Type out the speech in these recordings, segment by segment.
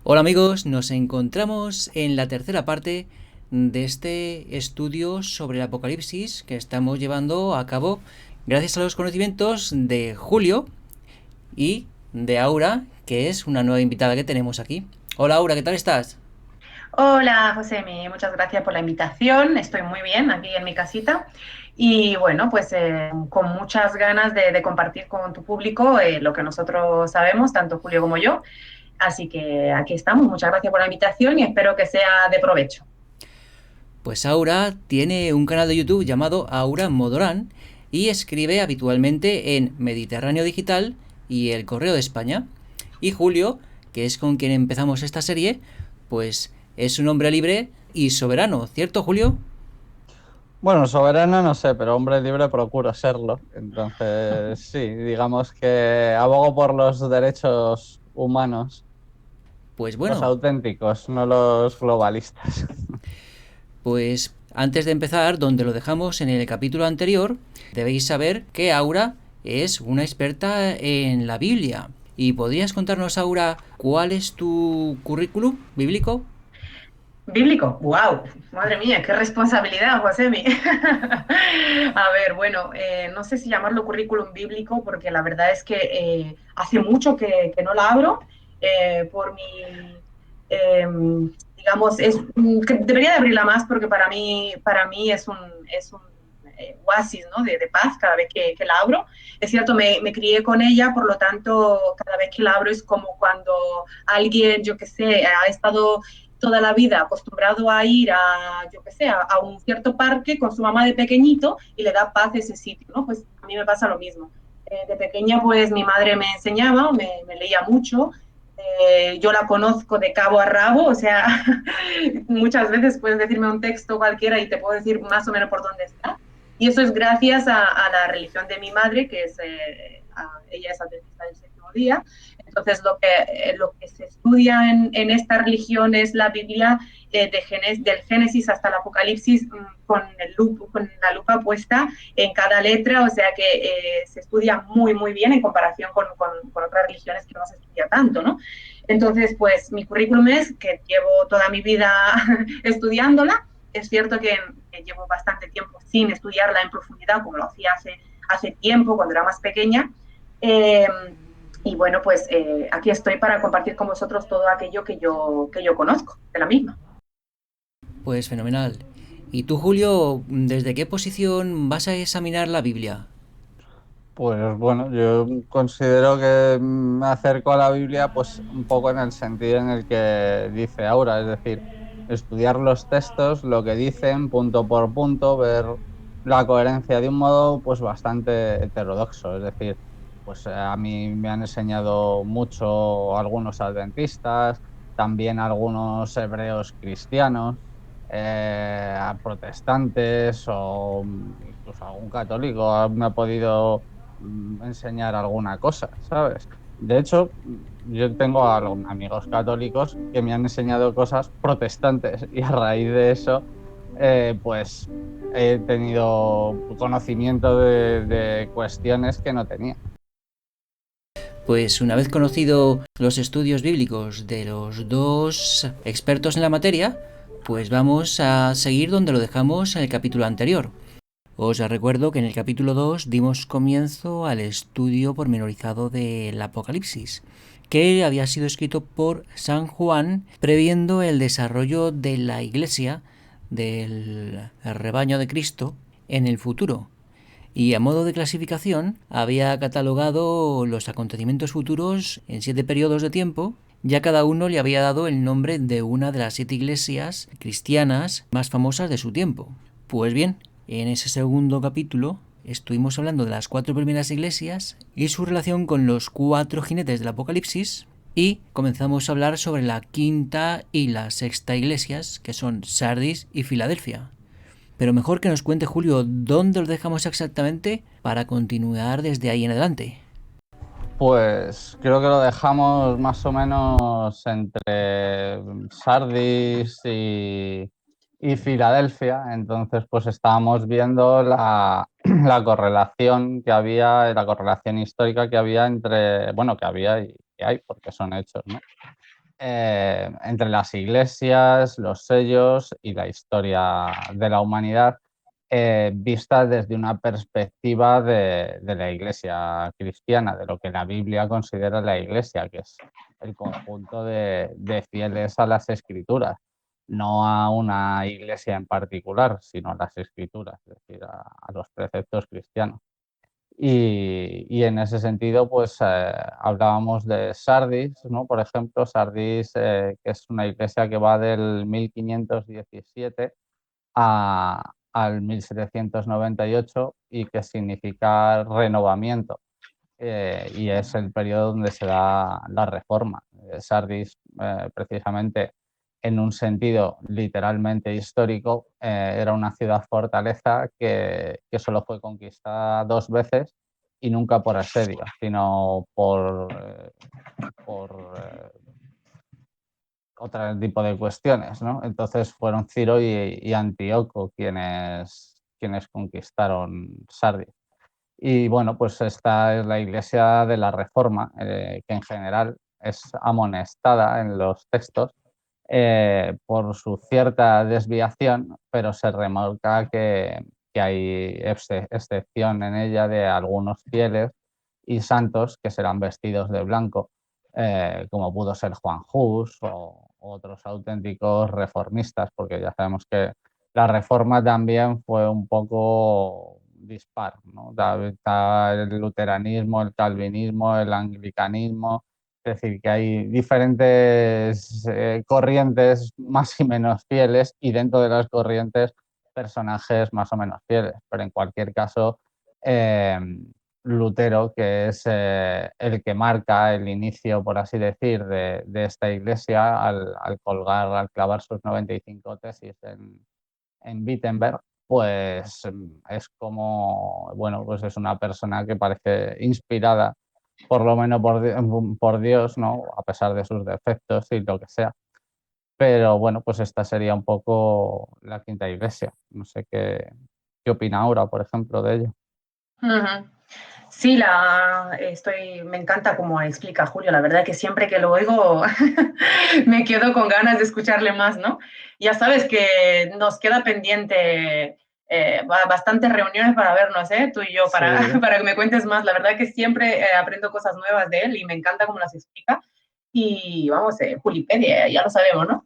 Hola amigos, nos encontramos en la tercera parte de este estudio sobre el Apocalipsis que estamos llevando a cabo gracias a los conocimientos de Julio y de Aura, que es una nueva invitada que tenemos aquí. Hola Aura, ¿qué tal estás? Hola, Josemi, muchas gracias por la invitación. Estoy muy bien aquí en mi casita y bueno, pues con muchas ganas de compartir con tu público lo que nosotros sabemos, tanto Julio como yo. Así que aquí estamos. Muchas gracias por la invitación y espero que sea de provecho. Pues Aura tiene un canal de YouTube llamado Aura Modorán y escribe habitualmente en Mediterráneo Digital y El Correo de España. Y Julio, que es con quien empezamos esta serie, pues es un hombre libre y soberano, ¿cierto Julio? Bueno, soberano no sé, pero hombre libre procuro serlo. Entonces, sí, digamos que abogo por los derechos humanos, Pues los bueno, auténticos, no los globalistas. pues antes de empezar, donde lo dejamos en el capítulo anterior, debéis saber que Aura es una experta en la Biblia. ¿Y podrías contarnos, Aura, cuál es tu currículum bíblico? Bíblico, wow, madre mía, qué responsabilidad, Josemi. A ver, bueno, no sé si llamarlo currículum bíblico, porque la verdad es que hace mucho que no la abro por mi, eh, digamos, que debería de abrirla más porque para mí es un oasis, ¿no? de paz cada vez que la abro. Es cierto, me crié con ella, por lo tanto, cada vez que la abro es como cuando alguien, yo qué sé, ha estado toda la vida acostumbrado a ir a, yo qué sé, a un cierto parque con su mamá de pequeñito y le da paz ese sitio, ¿no? Pues a mí me pasa lo mismo. De pequeña, pues mi madre me enseñaba, me leía mucho, yo la conozco de cabo a rabo, o sea, muchas veces puedes decirme un texto cualquiera y te puedo decir más o menos por dónde está. Y eso es gracias a la religión de mi madre, que es, ella es adventista del séptimo día. Entonces, lo que se estudia en esta religión es la Biblia del Génesis hasta el Apocalipsis con la lupa puesta en cada letra, o sea que se estudia muy, muy bien en comparación con otras religiones que no se estudia tanto, ¿no? Entonces, pues mi currículum es que llevo toda mi vida estudiándola. Es cierto que llevo bastante tiempo sin estudiarla en profundidad, como lo hacía hace tiempo, cuando era más pequeña. Eh, y bueno, pues aquí estoy para compartir con vosotros todo aquello que yo conozco de la misma. Pues fenomenal. ¿Y tú, Julio, desde qué posición vas a examinar la Biblia? Pues bueno, yo considero que me acerco a la Biblia pues un poco en el sentido en el que dice Aura, es decir, estudiar los textos, lo que dicen punto por punto, ver la coherencia de un modo pues bastante heterodoxo, es decir, pues a mí me han enseñado mucho algunos adventistas, también algunos hebreos cristianos, a protestantes o incluso algún católico me ha podido enseñar alguna cosa, ¿sabes? De hecho, yo tengo amigos católicos que me han enseñado cosas protestantes y a raíz de eso, pues he tenido conocimiento de cuestiones que no tenía. Pues una vez conocido los estudios bíblicos de los dos expertos en la materia, pues vamos a seguir donde lo dejamos en el capítulo anterior. Os recuerdo que en el capítulo 2 dimos comienzo al estudio pormenorizado del Apocalipsis, que había sido escrito por San Juan previendo el desarrollo de la Iglesia, del rebaño de Cristo, en el futuro. Y a modo de clasificación, había catalogado los acontecimientos futuros en 7 periodos de tiempo. Ya cada uno le había dado el nombre de una de las 7 iglesias cristianas más famosas de su tiempo. Pues bien, en ese segundo capítulo estuvimos hablando de las 4 primeras iglesias y su relación con los 4 jinetes del Apocalipsis. Y comenzamos a hablar sobre la quinta y la sexta iglesias, que son Sardis y Filadelfia. Pero mejor que nos cuente Julio dónde lo dejamos exactamente para continuar desde ahí en adelante. Pues creo que lo dejamos más o menos entre Sardis y Filadelfia. Entonces, pues estábamos viendo la correlación que había, la correlación histórica que había entre, bueno, que había y que hay, porque son hechos, ¿no? entre las iglesias, los sellos y la historia de la humanidad, vista desde una perspectiva de la iglesia cristiana, de lo que la Biblia considera la iglesia, que es el conjunto de fieles a las escrituras, no a una iglesia en particular, sino a las escrituras, es decir, a los preceptos cristianos. Y en ese sentido, pues hablábamos de Sardis, ¿no? Por ejemplo, Sardis, que es una iglesia que va del 1517 al 1798 y que significa renovamiento. Y es el periodo donde se da la reforma. Sardis, precisamente en un sentido literalmente histórico, era una ciudad fortaleza que solo fue conquistada 2 veces y nunca por asedio, sino por otro tipo de cuestiones, ¿no? Entonces fueron Ciro y Antíoco quienes conquistaron Sardis. Y bueno, pues esta es la iglesia de la Reforma, que en general es amonestada en los textos por su cierta desviación, pero se remarca que hay excepción en ella de algunos fieles y santos que serán vestidos de blanco, como pudo ser Juan Hus o otros auténticos reformistas, porque ya sabemos que la reforma también fue un poco dispar, ¿no? Está el luteranismo, el calvinismo, el anglicanismo, es decir, que hay diferentes corrientes más y menos fieles y dentro de las corrientes personajes más o menos fieles, pero en cualquier caso, eh, Lutero, que es el que marca el inicio, por así decir, de esta iglesia al clavar sus 95 tesis en Wittenberg, pues es como, bueno, pues es una persona que parece inspirada, por lo menos por Dios, ¿no? A pesar de sus defectos y lo que sea. Pero bueno, pues esta sería un poco la quinta iglesia. No sé qué opina Aura, por ejemplo, de ello. Ujú. Sí, me encanta cómo explica Julio. La verdad que siempre que lo oigo me quedo con ganas de escucharle más, ¿no? Ya sabes que nos queda pendiente bastantes reuniones para vernos, ¿eh? Tú y yo, Sí, para que me cuentes más. La verdad que siempre aprendo cosas nuevas de él y me encanta cómo las explica. Y vamos, Julipedia, ya lo sabemos, ¿no?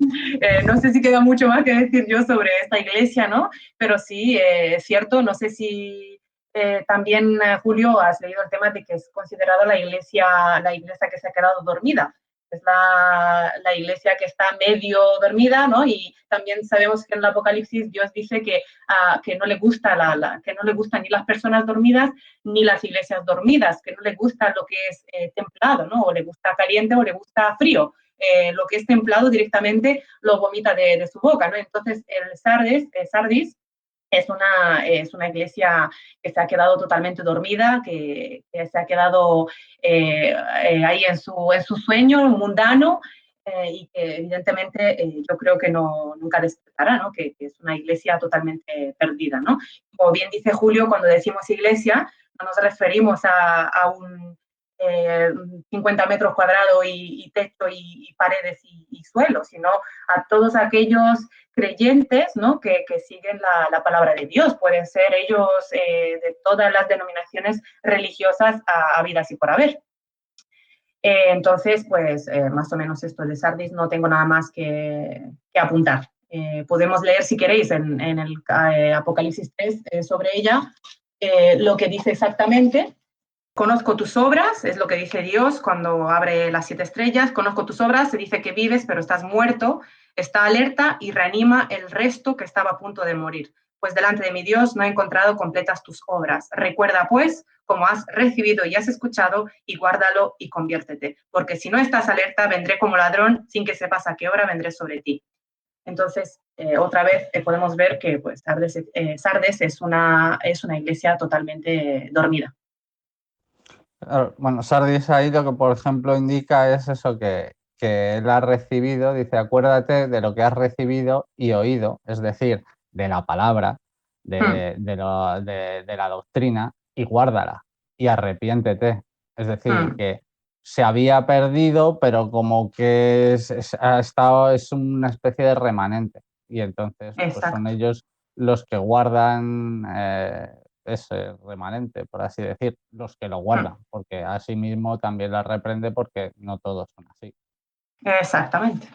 No sé si queda mucho más que decir yo sobre esta iglesia, ¿no? Pero sí, es cierto, no sé si también, Julio, has leído el tema de que es considerada la iglesia que se ha quedado dormida. Es la iglesia que está medio dormida, ¿no? Y también sabemos que en el Apocalipsis Dios dice que no le gusta que no le gustan ni las personas dormidas ni las iglesias dormidas, que no le gusta lo que es templado, ¿no? O le gusta caliente o le gusta frío. Lo que es templado directamente lo vomita de su boca, ¿no? Entonces, el Sardis es una iglesia que se ha quedado totalmente dormida, que se ha quedado ahí en su sueño mundano y que evidentemente yo creo que nunca despertará, ¿no? Que es una iglesia totalmente perdida, ¿no? Como bien dice Julio, cuando decimos iglesia no nos referimos a un 50 metros cuadrados y techo y paredes y suelo, sino a todos aquellos creyentes, ¿no? que siguen la palabra de Dios. Pueden ser ellos de todas las denominaciones religiosas habidas y por haber. Entonces, pues más o menos esto de Sardis no tengo nada más que apuntar. Podemos leer, si queréis, en el Apocalipsis 3 sobre ella, lo que dice exactamente. Conozco tus obras, es lo que dice Dios cuando abre las 7 estrellas. Conozco tus obras, se dice que vives, pero estás muerto. Está alerta y reanima el resto que estaba a punto de morir. Pues delante de mi Dios no he encontrado completas tus obras. Recuerda, pues, como has recibido y has escuchado, y guárdalo y conviértete. Porque si no estás alerta, vendré como ladrón, sin que sepas a qué hora vendré sobre ti. Entonces, otra vez podemos ver que pues, Sardes es una iglesia totalmente dormida. Bueno, Sardis ahí lo que, por ejemplo, indica es eso que él ha recibido, dice, acuérdate de lo que has recibido y oído, es decir, de la palabra, de la doctrina, y guárdala, y arrepiéntete. Es decir, que se había perdido, pero como que es una especie de remanente. Y entonces pues son Exacto. ellos los que guardan ese remanente, por así decir, los que lo Mm, guardan, porque asimismo también la reprende porque no todos son así. exactamente.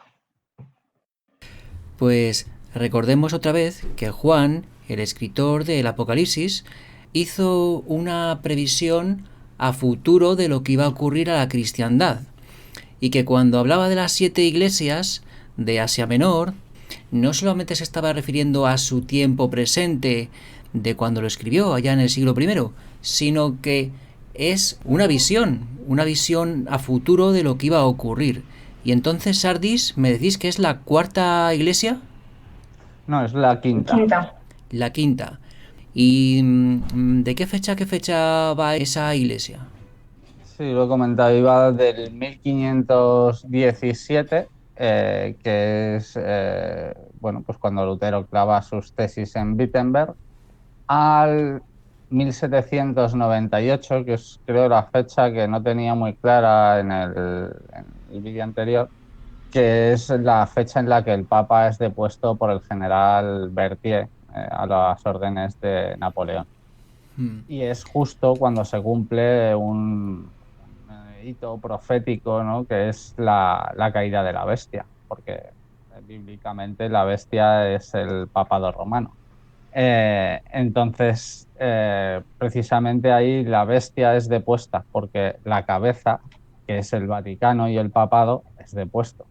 Pues recordemos otra vez que Juan, el escritor del Apocalipsis, hizo una previsión a futuro de lo que iba a ocurrir a la cristiandad, y que cuando hablaba de las 7 iglesias de Asia Menor, no solamente se estaba refiriendo a su tiempo presente de cuando lo escribió, allá en el siglo I, sino que es una visión a futuro de lo que iba a ocurrir. Y entonces Sardis, ¿me decís que es la cuarta iglesia? No, es la quinta. Quinta. La quinta. ¿Y de qué fecha a qué fecha va esa iglesia? Sí, lo he comentado, iba del 1517, que es bueno, pues cuando Lutero clava sus tesis en Wittenberg, al 1798, que es creo la fecha que no tenía muy clara en el vídeo anterior, que es la fecha en la que el Papa es depuesto por el general Berthier a las órdenes de Napoleón. Hmm. Y es justo cuando se cumple un hito profético, ¿no? Que es la caída de la bestia, porque bíblicamente la bestia es el papado romano. Entonces, precisamente ahí la bestia es depuesta, porque la cabeza, que es el Vaticano y el papado, es depuesto.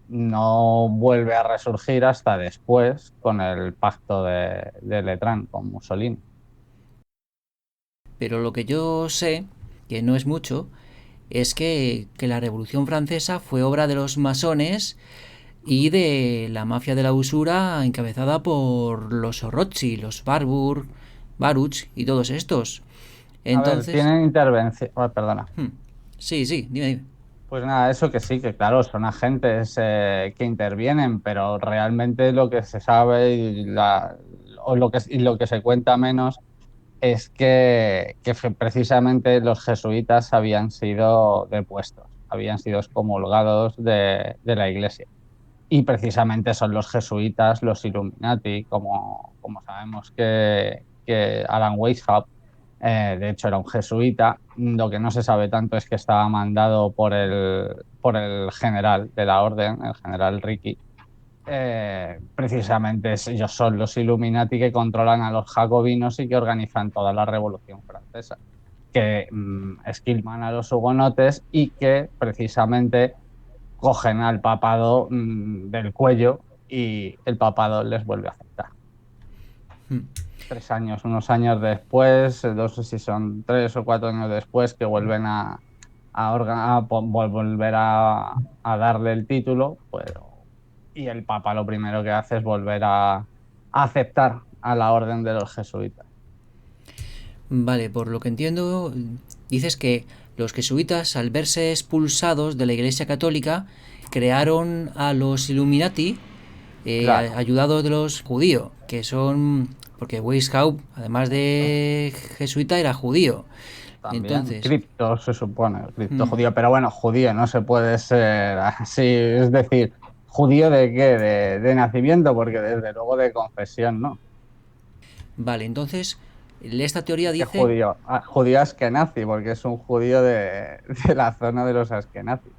No vuelve a resurgir hasta después con el pacto de Letrán con Mussolini. Pero lo que yo sé, que no es mucho, es que la Revolución Francesa fue obra de los masones y de la mafia de la usura encabezada por los Orochi, los Barbour, Baruch y todos estos. A ver, Entonces, tienen intervención. Perdona. hmm, sí, sí, dime, dime. Pues nada, eso que sí, que claro, son agentes que intervienen, pero realmente lo que se sabe y lo que se cuenta menos es que precisamente los jesuitas habían sido depuestos, habían sido excomulgados de la iglesia. Y precisamente son los jesuitas, los Illuminati, como sabemos que Alan Weishaupt, de hecho, era un jesuita. Lo que no se sabe tanto es que estaba mandado por el general de la orden, el general Ricky. Precisamente ellos son los Illuminati que controlan a los jacobinos y que organizan toda la Revolución Francesa, que esquilman a los hugonotes y que precisamente cogen al papado del cuello y el papado les vuelve a aceptar. Hmm. 3 años, unos años después, no sé si son 3 o 4 años después, que vuelven volver a darle el título, pues, y el Papa lo primero que hace es volver a aceptar a la orden de los jesuitas. Vale, por lo que entiendo, dices que los jesuitas, al verse expulsados de la Iglesia Católica, crearon a los Illuminati, Claro, ayudados de los judíos, que son... Porque Weishaupt, además de jesuita, era judío. también Entonces, cripto se supone, cripto mm, judío, pero bueno, judío no se puede ser así, es decir, judío de qué, de nacimiento, porque desde luego de confesión, ¿no? vale, entonces, esta teoría Es que dice... judío askenazi, porque es un judío de la zona de los askenazis.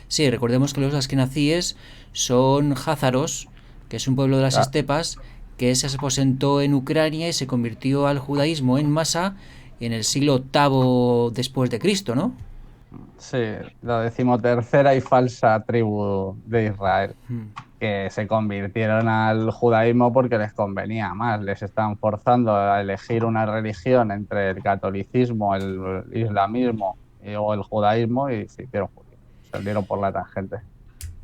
Sí, recordemos que los askenazíes son házaros, que es un pueblo de las Claro. estepas, que se aposentó en Ucrania y se convirtió al judaísmo en masa en el siglo octavo después de Cristo, ¿no? Sí, la decimotercera y falsa tribu de Israel, Mm. que se convirtieron al judaísmo porque les convenía más, les estaban forzando a elegir una religión entre el catolicismo, el islamismo o el judaísmo y se hicieron judíos, salieron por la tangente.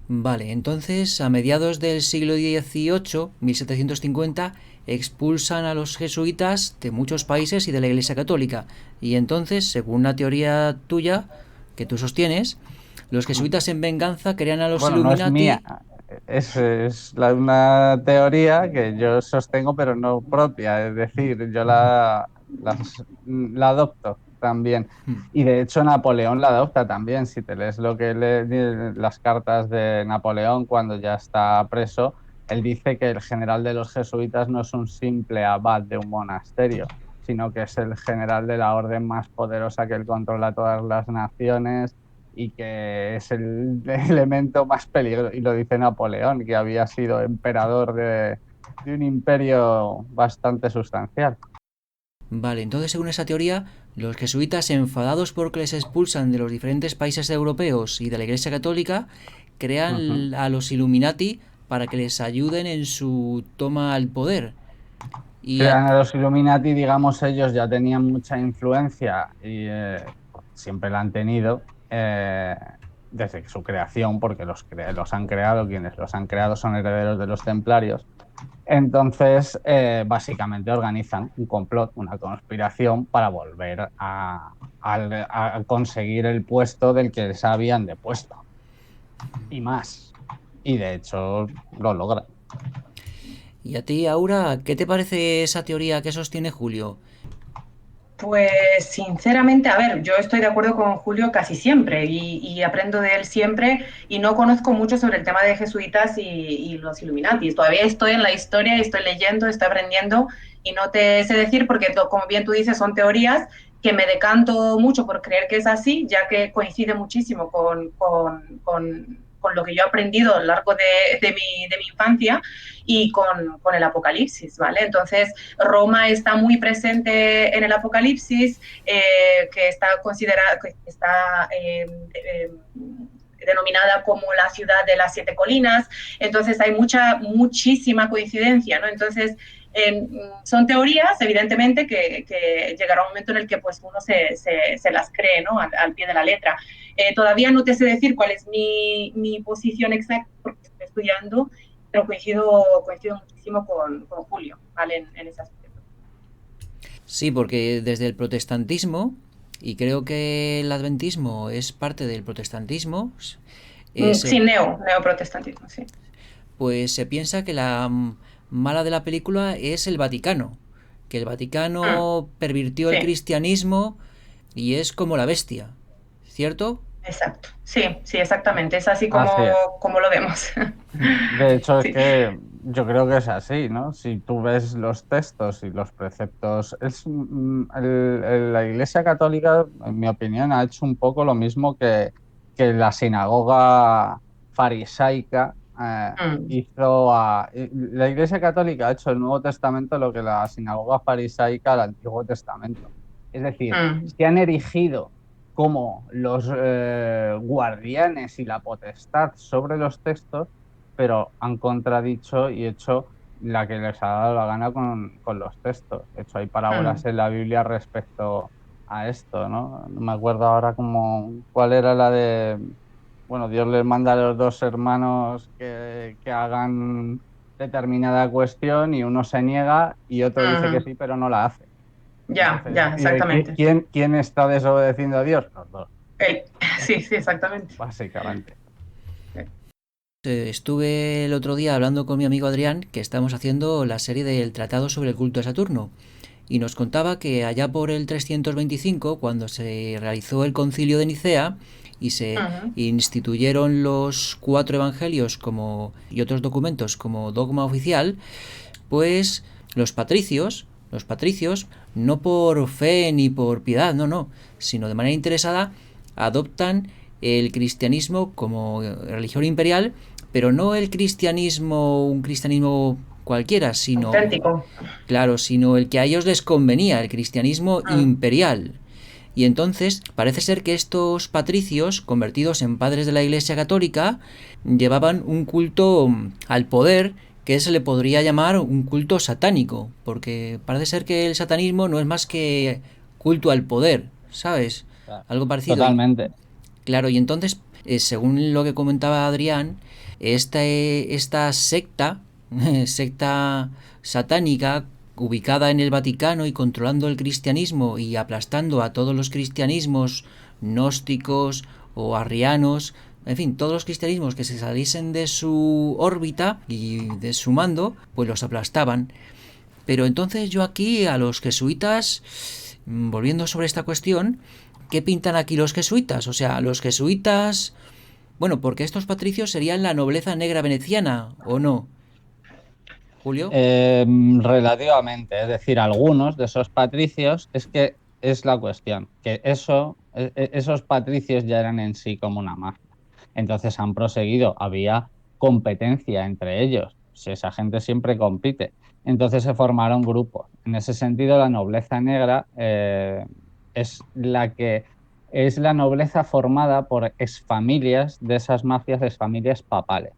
Vale, entonces a mediados del siglo XVIII, 1750, expulsan a los jesuitas de muchos países y de la Iglesia Católica. Y entonces, según la teoría tuya, que tú sostienes, los jesuitas en venganza crean a los Bueno, no es mía, Illuminati. es una teoría que yo sostengo, pero no propia, es decir, yo la adopto. también. Y de hecho Napoleón la adopta también. Si te lees las cartas de Napoleón cuando ya está preso, él dice que el general de los jesuitas no es un simple abad de un monasterio, sino que es el general de la orden más poderosa, que él controla todas las naciones y que es el elemento más peligroso. Y lo dice Napoleón, que había sido emperador de un imperio bastante sustancial. Vale, entonces según esa teoría, los jesuitas, enfadados porque les expulsan de los diferentes países europeos y de la Iglesia Católica, crean a los Illuminati para que les ayuden en su toma al poder. Y Crean a los Illuminati, digamos, ellos ya tenían mucha influencia y siempre la han tenido desde su creación, porque los han creado, quienes los han creado son herederos de los templarios. Entonces, básicamente organizan un complot, una conspiración para volver a conseguir el puesto del que les habían depuesto. Y más. Y de hecho lo logran. ¿Y a ti, Aura, qué te parece esa teoría que sostiene Julio? Pues sinceramente, a ver, yo estoy de acuerdo con Julio casi siempre y aprendo de él siempre y no conozco mucho sobre el tema de jesuitas y los Illuminati. Todavía estoy en la historia, estoy leyendo, estoy aprendiendo y no te sé decir porque, como bien tú dices, son teorías que me decanto mucho por creer que es así, ya que coincide muchísimo con lo que yo he aprendido a lo largo de mi infancia y con el Apocalipsis, ¿vale? Entonces, Roma está muy presente en el Apocalipsis, que está considerada, que está denominada como la ciudad de las 7 colinas, entonces hay muchísima coincidencia, ¿no? Entonces, son teorías, evidentemente, que llegará un momento en el que pues, uno se las cree, ¿no? Al pie de la letra. Todavía no te sé decir cuál es mi posición exacta, porque estoy estudiando, pero coincido muchísimo con Julio, ¿vale? En ese aspecto. Sí, porque desde el protestantismo, y creo que el adventismo es parte del protestantismo, Sí, neoprotestantismo, sí. Pues se piensa que la mala de la película es el Vaticano, que el Vaticano pervirtió el cristianismo y es como la bestia, ¿cierto? Exacto, sí, exactamente, es así como, como lo vemos. De hecho, sí. Es que yo creo que es así, ¿no? Si tú ves los textos y los preceptos, la Iglesia Católica, en mi opinión, ha hecho un poco lo mismo que la sinagoga farisaica hizo la Iglesia Católica ha hecho el Nuevo Testamento lo que la sinagoga farisaica al Antiguo Testamento. Es decir, se han erigido como los guardianes y la potestad sobre los textos, pero han contradicho y hecho la que les ha dado la gana con los textos. De hecho, hay parábolas en la Biblia respecto a esto, ¿no? No me acuerdo ahora cuál era la de, bueno, Dios les manda a los dos hermanos que hagan determinada cuestión y uno se niega y otro dice que sí, pero no la hace. Ya, Entonces, exactamente. ¿quién está desobedeciendo a Dios? Los dos. Sí, exactamente. Básicamente. Estuve el otro día hablando con mi amigo Adrián, que estamos haciendo la serie del Tratado sobre el culto a Saturno, y nos contaba que allá por el 325, cuando se realizó el concilio de Nicea y se instituyeron los 4 evangelios y otros documentos como dogma oficial, pues los patricios, no por fe ni por piedad, no, sino de manera interesada, adoptan el cristianismo como religión imperial, pero no un cristianismo cualquiera, sino auténtico. Claro, sino el que a ellos les convenía, el cristianismo imperial. Y entonces parece ser que estos patricios, convertidos en padres de la Iglesia Católica, llevaban un culto al poder que se le podría llamar un culto satánico, porque parece ser que el satanismo no es más que culto al poder, ¿sabes? Algo parecido. Totalmente. Claro, y entonces, según lo que comentaba Adrián, esta secta satánica, ubicada en el Vaticano y controlando el cristianismo y aplastando a todos los cristianismos gnósticos o arrianos, en fin, todos los cristianismos que se saliesen de su órbita y de su mando, pues los aplastaban. Pero entonces yo aquí a los jesuitas volviendo sobre esta cuestión, ¿qué pintan aquí los jesuitas? O sea, los jesuitas... Bueno, porque estos patricios serían la nobleza negra veneciana, ¿o no? Julio. Relativamente, es decir, algunos de esos patricios, es que es la cuestión, que esos patricios ya eran en sí como una mafia. Entonces han proseguido, había competencia entre ellos, si esa gente siempre compite. Entonces se formaron grupos. En ese sentido, la nobleza negra es la nobleza formada por exfamilias de esas mafias, exfamilias papales.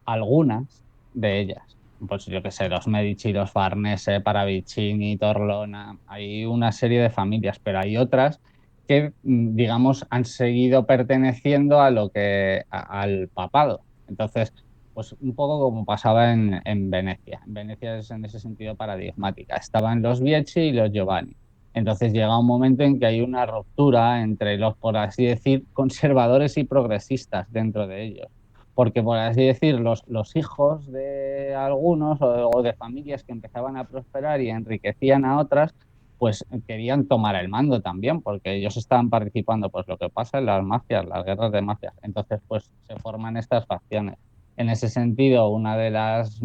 Algunas de ellas, pues yo qué sé, los Medici, los Farnese, Paravicini, Torlona, hay una serie de familias, pero hay otras que, digamos, han seguido perteneciendo al papado. Entonces, pues un poco como pasaba en Venecia. En Venecia es en ese sentido paradigmática. Estaban los Vieci y los Giovanni. Entonces llega un momento en que hay una ruptura entre los, por así decir, conservadores y progresistas dentro de ellos. Porque, por así decir, los hijos de algunos o de familias que empezaban a prosperar y enriquecían a otras, pues querían tomar el mando también, porque ellos estaban participando, pues lo que pasa en las mafias, las guerras de mafias. Entonces, pues se forman estas facciones. En ese sentido, una de las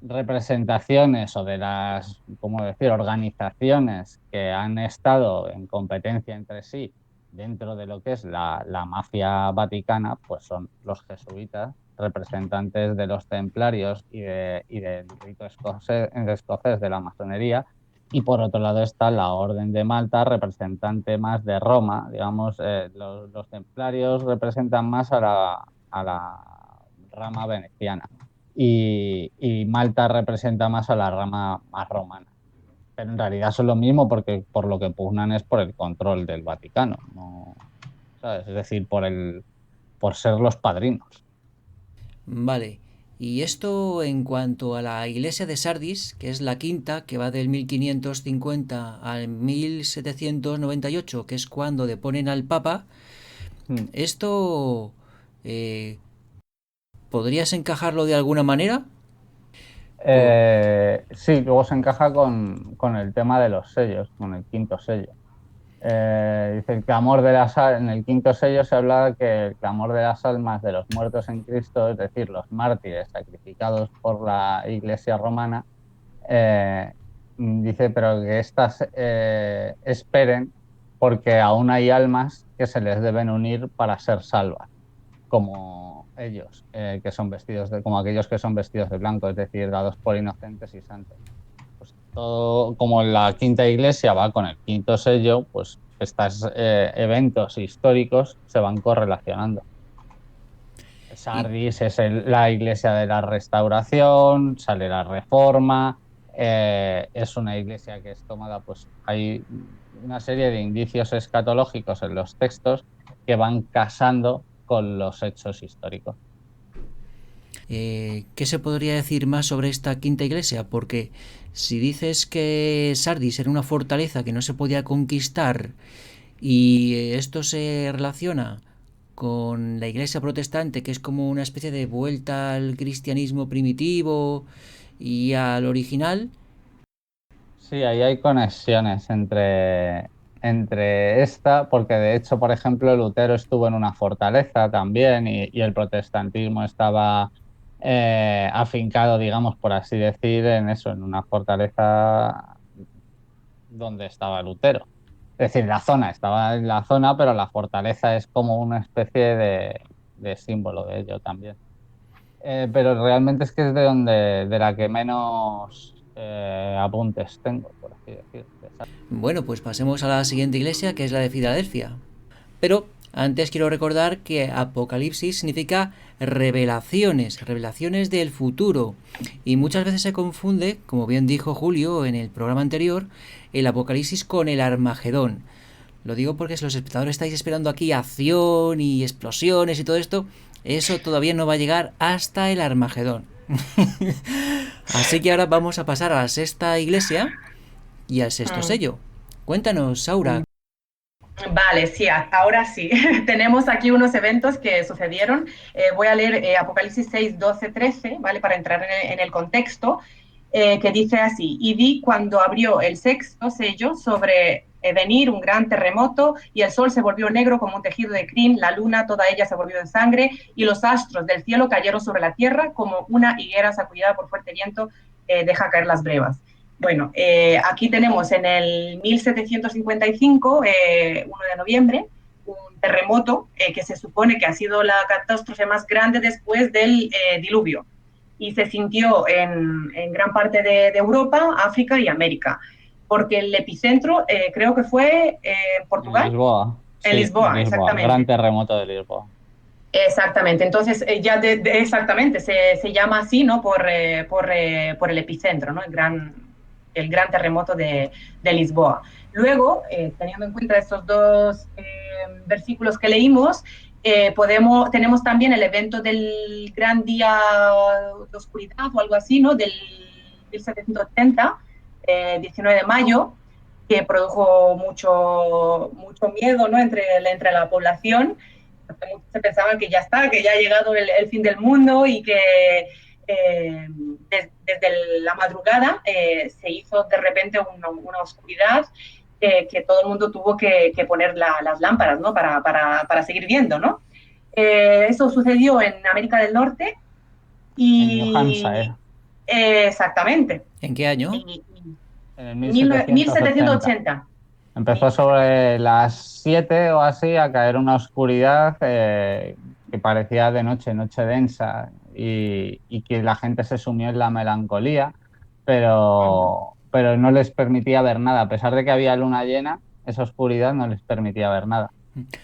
representaciones o de las, ¿cómo decir?, organizaciones que han estado en competencia entre sí dentro de lo que es la mafia vaticana, pues son los jesuitas, representantes de los templarios y del rito escocés de la masonería. Y por otro lado está la Orden de Malta, representante más de Roma. Digamos, los templarios representan más a la rama veneciana y Malta representa más a la rama más romana. Pero en realidad son lo mismo porque por lo que pugnan es por el control del Vaticano, ¿no? ¿Sabes? Es decir, por ser los padrinos. Vale. Y esto en cuanto a la iglesia de Sardis, que es la quinta, que va del 1550 al 1798, que es cuando deponen al Papa, ¿esto eh, podrías encajarlo de alguna manera? Sí, luego se encaja con el tema de los sellos, con el quinto sello. Dice el clamor de las en el quinto sello se habla de que el clamor de las almas de los muertos en Cristo, es decir, los mártires sacrificados por la Iglesia romana, dice, pero que éstas esperen porque aún hay almas que se les deben unir para ser salvas, como ellos, que son como aquellos que son vestidos de blanco, es decir, dados por inocentes y santos. Pues todo, como la quinta iglesia va con el quinto sello, pues estos eventos históricos se van correlacionando. Sardis es la iglesia de la restauración, sale la reforma, es una iglesia que es tomada, pues hay una serie de indicios escatológicos en los textos que van casando con los hechos históricos. ¿Qué se podría decir más sobre esta quinta iglesia? Porque si dices que Sardis era una fortaleza que no se podía conquistar y esto se relaciona con la iglesia protestante, que es como una especie de vuelta al cristianismo primitivo y al original. Sí, ahí hay conexiones entre esta, porque de hecho, por ejemplo, Lutero estuvo en una fortaleza también y el protestantismo estaba afincado, digamos, por así decir, en eso, en una fortaleza donde estaba Lutero. Es decir, la zona, estaba en la zona, pero la fortaleza es como una especie de símbolo de ello también. Pero realmente es que es de la que menos apuntes tengo, por así decir. Bueno, pues pasemos a la siguiente iglesia, que es la de Filadelfia. Pero antes quiero recordar que Apocalipsis significa revelaciones, revelaciones del futuro. Y muchas veces se confunde, como bien dijo Julio en el programa anterior, el Apocalipsis con el Armagedón. Lo digo porque si los espectadores estáis esperando aquí acción y explosiones y todo esto, eso todavía no va a llegar hasta el Armagedón. Así que ahora vamos a pasar a la sexta iglesia y al sexto sello. Cuéntanos, Saura. Vale, sí, ahora sí. Tenemos aquí unos eventos que sucedieron. Voy a leer Apocalipsis 6, 12, 13, ¿vale? Para entrar en el contexto. que dice así: y vi cuando abrió el sexto sello sobre venir un gran terremoto, y el sol se volvió negro como un tejido de crin, la luna toda ella se volvió en sangre, y los astros del cielo cayeron sobre la tierra como una higuera sacudida por fuerte viento deja caer las brevas. Bueno, aquí tenemos en el 1755, 1 de noviembre, un terremoto que se supone que ha sido la catástrofe más grande después del diluvio, y se sintió en gran parte de Europa, África y América, porque el epicentro creo que fue en En Portugal, Lisboa, en sí, en Lisboa, Lisboa, gran exactamente. terremoto de Lisboa. Exactamente, entonces ya exactamente se llama así, ¿no? Por el epicentro, ¿no? El gran terremoto de Lisboa. Luego, teniendo en cuenta estos dos versículos que leímos, tenemos también el evento del gran día de oscuridad o algo así, ¿no? Del 1780, 19 de mayo, que produjo mucho miedo, ¿no? Entre la población, porque muchos se pensaban que ya está, que ya ha llegado el fin del mundo, y que desde la madrugada se hizo de repente una oscuridad que todo el mundo tuvo que poner las lámparas, ¿no? Para seguir viendo, ¿no? Eso sucedió en América del Norte En New y Hampshire, exactamente, ¿En qué año? en el 1780. 1780. Empezó sobre las 7 o así a caer una oscuridad que parecía de noche, noche densa, y que la gente se sumió en la melancolía, pero no les permitía ver nada. A pesar de que había luna llena, esa oscuridad no les permitía ver nada.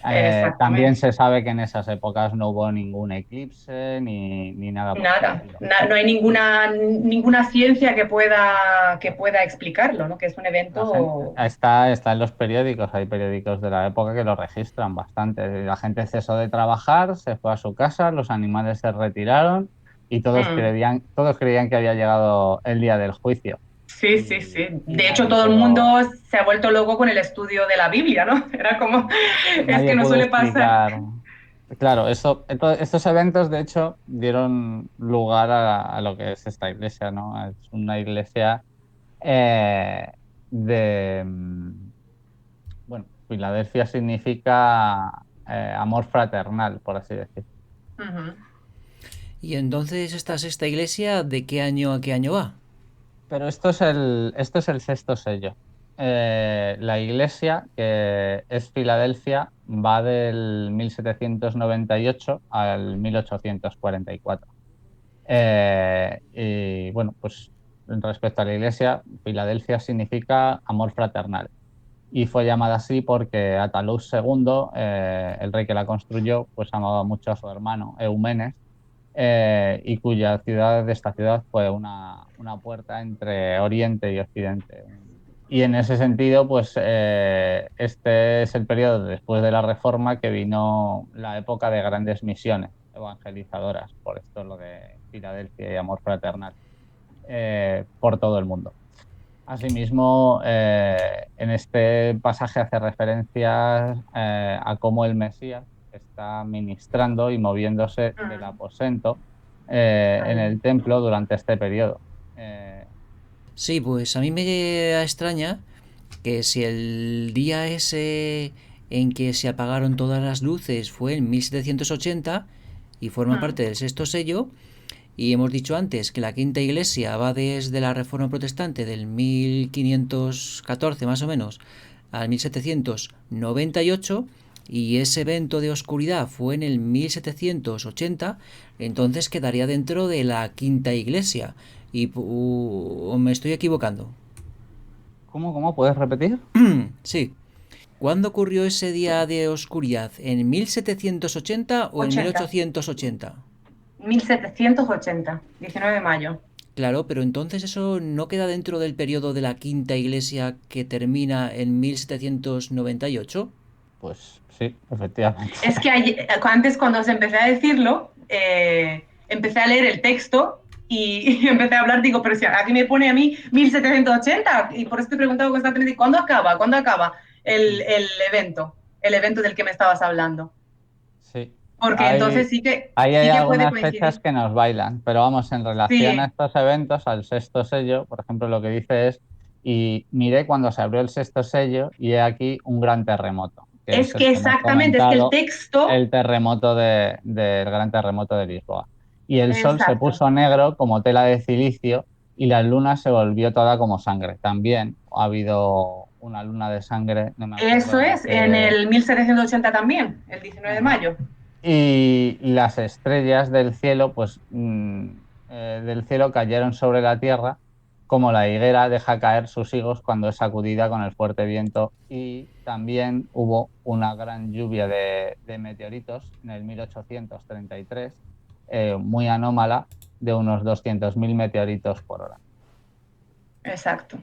También Exactamente. se sabe que en esas épocas no hubo ningún eclipse ni nada por el Nada, estilo. no hay ninguna ciencia que pueda explicarlo, ¿no? Que es un La gente, evento. está en los periódicos, hay periódicos de la época que lo registran bastante. La gente cesó de trabajar, se fue a su casa, los animales se retiraron y Mm, todos creían que había llegado el día del juicio. sí, sí, sí. Y De hecho, todo el mundo se ha vuelto loco con el estudio de la Biblia, ¿no? Era como, es que nadie no pudo suele pasar. explicar. Claro, estos eventos de hecho dieron lugar a lo que es esta iglesia, ¿no? Es una iglesia eh, de, bueno, Filadelfia significa amor fraternal, por así decir. Ujú. Y entonces esta sexta iglesia, ¿de qué año a qué año va? Pero esto es el sexto sello. La iglesia, que es Filadelfia, va del 1798 al 1844. Y bueno, pues respecto a la iglesia, Filadelfia significa amor fraternal. Y fue llamada así porque Atalus II, el rey que la construyó, pues amaba mucho a su hermano Eumenes, y cuya ciudad, de esta ciudad, fue una puerta entre Oriente y Occidente. Y en ese sentido, pues este es el periodo después de la Reforma que vino la época de grandes misiones evangelizadoras, por esto lo de Filadelfia y amor fraternal, por todo el mundo. Asimismo, en este pasaje hace referencia a cómo el Mesías está ministrando y moviéndose del Mm, aposento en vale. el templo durante este periodo. Eh, Sí, pues a mí me extraña que si el día ese en que se apagaron todas las luces fue en 1780 y forma Mm, parte del sexto sello, y hemos dicho antes que la quinta iglesia va desde la Reforma Protestante del 1514 más o menos al 1798, y ese evento de oscuridad fue en el 1780, entonces quedaría dentro de la quinta iglesia. Y me estoy equivocando. ¿Cómo puedes repetir? Sí. ¿Cuándo ocurrió ese día de oscuridad? ¿En 1780 o en 80. 1880? 1780, 19 de mayo. Claro, pero entonces eso no queda dentro del periodo de la quinta iglesia que termina en 1798. Pues sí, efectivamente. Es que antes, cuando os empecé a decirlo, empecé a leer el texto y empecé a hablar, digo, pero si aquí me pone a mí 1780, y por eso te he preguntado constantemente, ¿cuándo acaba? ¿Cuándo acaba el evento? El evento del que me estabas hablando. Sí. porque entonces sí que, ahí hay sí que puede algunas fechas coincidir. que nos bailan, pero vamos, en relación a Sí, estos eventos, al sexto sello, por ejemplo, lo que dice es, y miré cuando se abrió el sexto sello y he aquí un gran terremoto, que es es el que que hemos exactamente, es que el comentado, texto, el terremoto del gran terremoto de Lisboa. Y el sol se exacto, puso negro como tela de cilicio y la luna se volvió toda como sangre. También ha habido una luna de sangre, no me acuerdo eso en es, en qué. el 1780 también, el 19 de Ajá. mayo. Y las estrellas del cielo, pues del cielo cayeron sobre la tierra, como la higuera deja caer sus higos cuando es sacudida con el fuerte viento. Y también hubo una gran lluvia de meteoritos en el 1833, muy anómala, de unos 200.000 meteoritos por hora. Exacto.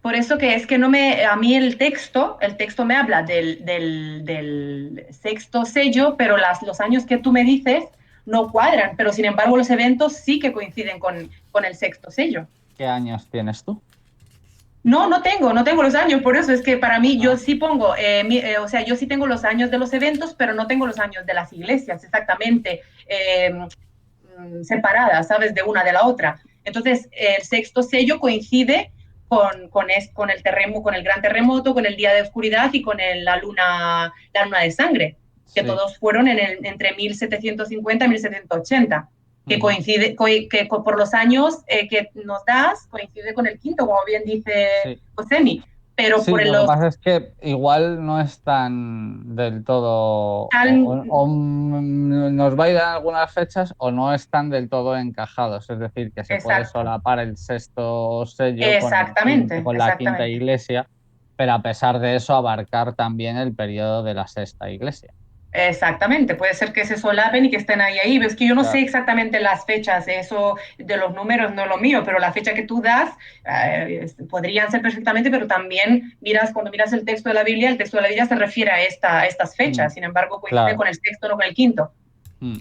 Por eso que es que no me, a mí el texto me habla del sexto sello, pero los años que tú me dices no cuadran, pero sin embargo los eventos sí que coinciden con el sexto sello. ¿Qué años tienes tú? No, no tengo los años, por eso es que para mí yo Ah, sí pongo, o sea, yo sí tengo los años de los eventos, pero no tengo los años de las iglesias exactamente separadas, ¿sabes? De una de la otra. Entonces, el sexto sello coincide con el terremoto, con el gran terremoto, con el día de oscuridad y con la luna de sangre, que sí. todos fueron entre 1750 y 1780 que Ujú. coincide, que por los años que nos das, coincide con el quinto, como bien dice Sí. Josemi, pero Sí, por lo que los pasa es que igual no están del todo, tal, o nos bailan algunas fechas o no están del todo encajados, es decir, que se puede exacto, solapar el sexto sello con el quinto, exactamente, con la quinta exactamente. iglesia, pero a pesar de eso abarcar también el periodo de la sexta iglesia. Exactamente, puede ser que se solapen y que estén ahí. Ves que yo no sé Claro. exactamente las fechas, eso de los números no es lo mío, pero la fecha que tú das podrían ser perfectamente, pero también miras, cuando miras el texto de la Biblia, el texto de la Biblia se refiere a estas Mm, fechas, sin embargo coincide claro. con el sexto, no con el quinto. Mm.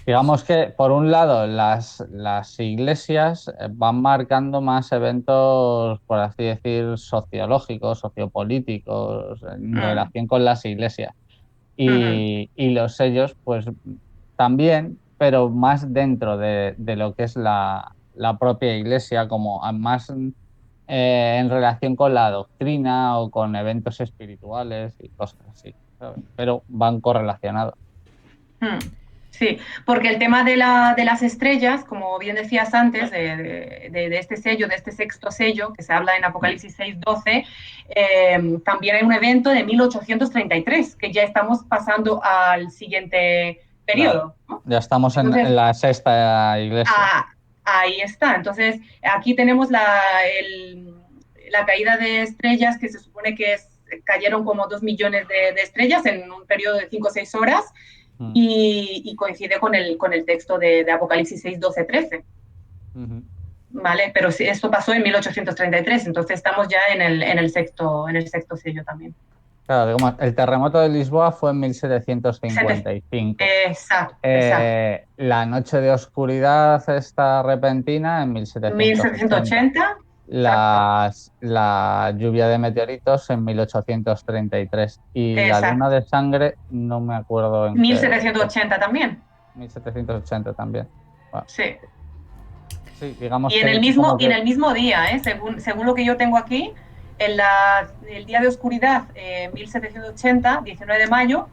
Digamos que, por un lado, las iglesias van marcando más eventos, por así decir, sociológicos, sociopolíticos, en Mm, relación con las iglesias. ujú. Y los sellos, pues también, pero más dentro de lo que es la propia iglesia, como más en relación con la doctrina o con eventos espirituales y cosas así, ¿sabes? Pero van correlacionados. Hmm. Sí, porque el tema de las estrellas, como bien decías antes, de este sello, de este sexto sello, que se habla en Apocalipsis 6:12, también hay un evento de 1833, que ya estamos pasando al siguiente Claro. periodo, ¿no? Ya estamos en Entonces, la sexta iglesia. ah, ahí está. Entonces, aquí tenemos la caída de estrellas, que se supone que cayeron como 2 millones de estrellas en un periodo de 5 o 6 horas Mm. y coincide con el texto de Apocalipsis 6:12-13. Ujú. ¿Vale? Pero sí, esto pasó en 1833, entonces estamos ya en el sexto sello también. Claro, digamos, el terremoto de Lisboa fue en Sete- 1755. Exacto, exacto. La noche de oscuridad esta repentina en mil 1780. setecientos ochenta exacto, La lluvia de meteoritos en 1833. Y la luna exacto. de sangre, no me acuerdo en mil qué setecientos fecha. ochenta también, 1780 también. Bueno, sí. sí, digamos Y en el que mismo, como y en que. el mismo día, según lo que yo tengo aquí, el día de oscuridad, 1780, 19 de mayo,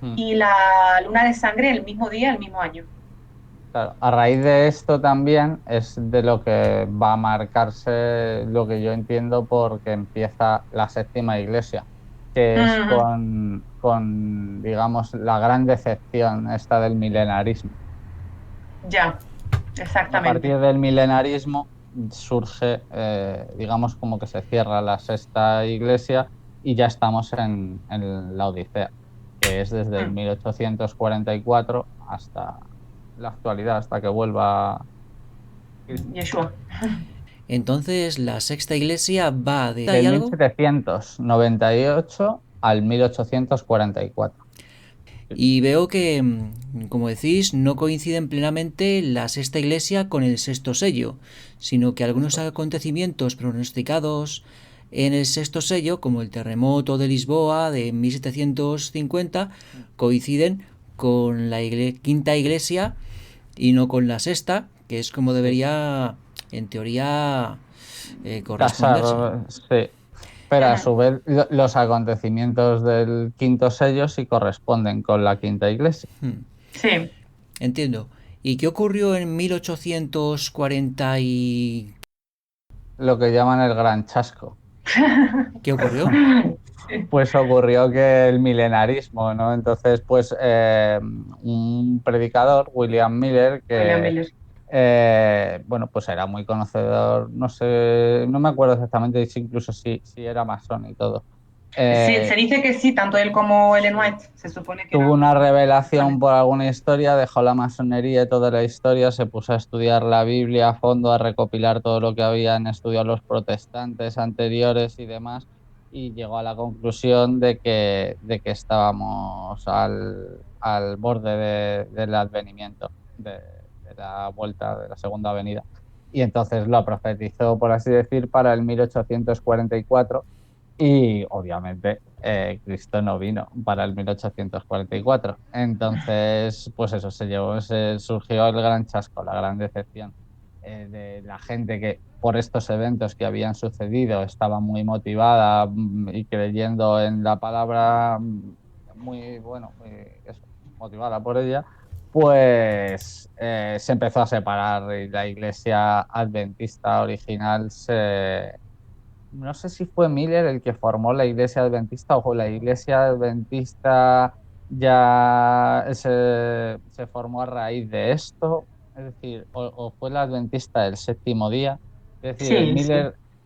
Mm. y la luna de sangre el mismo día, el mismo año. Claro, a raíz de esto también es de lo que va a marcarse lo que yo entiendo porque empieza la séptima iglesia, que es Ujú, digamos, la gran decepción esta del milenarismo. ya, A exactamente. partir del milenarismo surge, digamos, como que se cierra la sexta iglesia y ya estamos en la Odisea, que es desde el Mm, 1844 hasta la actualidad, hasta que vuelva Cristo. Yeshua. Entonces, la sexta iglesia va de... Del ¿Hay mil algo? setecientos noventa y ocho al 1844. Y veo que, como decís, no coinciden plenamente la sexta iglesia con el sexto sello, sino que algunos Eso es. acontecimientos pronosticados en el sexto sello, como el terremoto de Lisboa de 1750, coinciden con la quinta iglesia y no con la sexta, que es como debería, en teoría, corresponderse. Sí. Pero a su vez los acontecimientos del quinto sello sí corresponden con la quinta iglesia. Sí. Entiendo. ¿Y qué ocurrió en 1840 y Lo que llaman el gran chasco. qué ocurrió? Pues ocurrió que el milenarismo, ¿no? Entonces, pues un predicador, William Miller, William que Miller. bueno, pues era muy conocedor, no sé, no me acuerdo exactamente si incluso si era masón y todo. Sí, se dice que sí, tanto él como Ellen White, se supone que Tuvo eran una revelación masones. por alguna historia, dejó la masonería y toda la historia, se puso a estudiar la Biblia a fondo, a recopilar todo lo que habían estudiado los protestantes anteriores y demás, y llegó a la conclusión de que estábamos al borde del advenimiento, de la vuelta de la segunda venida. Y entonces lo profetizó, por así decir, para el 1844. Y obviamente Cristo no vino para el 1844. Entonces, pues eso surgió el gran chasco, la gran decepción de la gente que por estos eventos que habían sucedido estaba muy motivada y creyendo en la palabra, muy, bueno, eso, motivada por ella, pues se empezó a separar y la iglesia adventista original no sé si fue Miller el que formó la iglesia adventista o la iglesia adventista ya se formó a raíz de esto, es decir, o fue la adventista del séptimo día. Es decir, Sí, sí.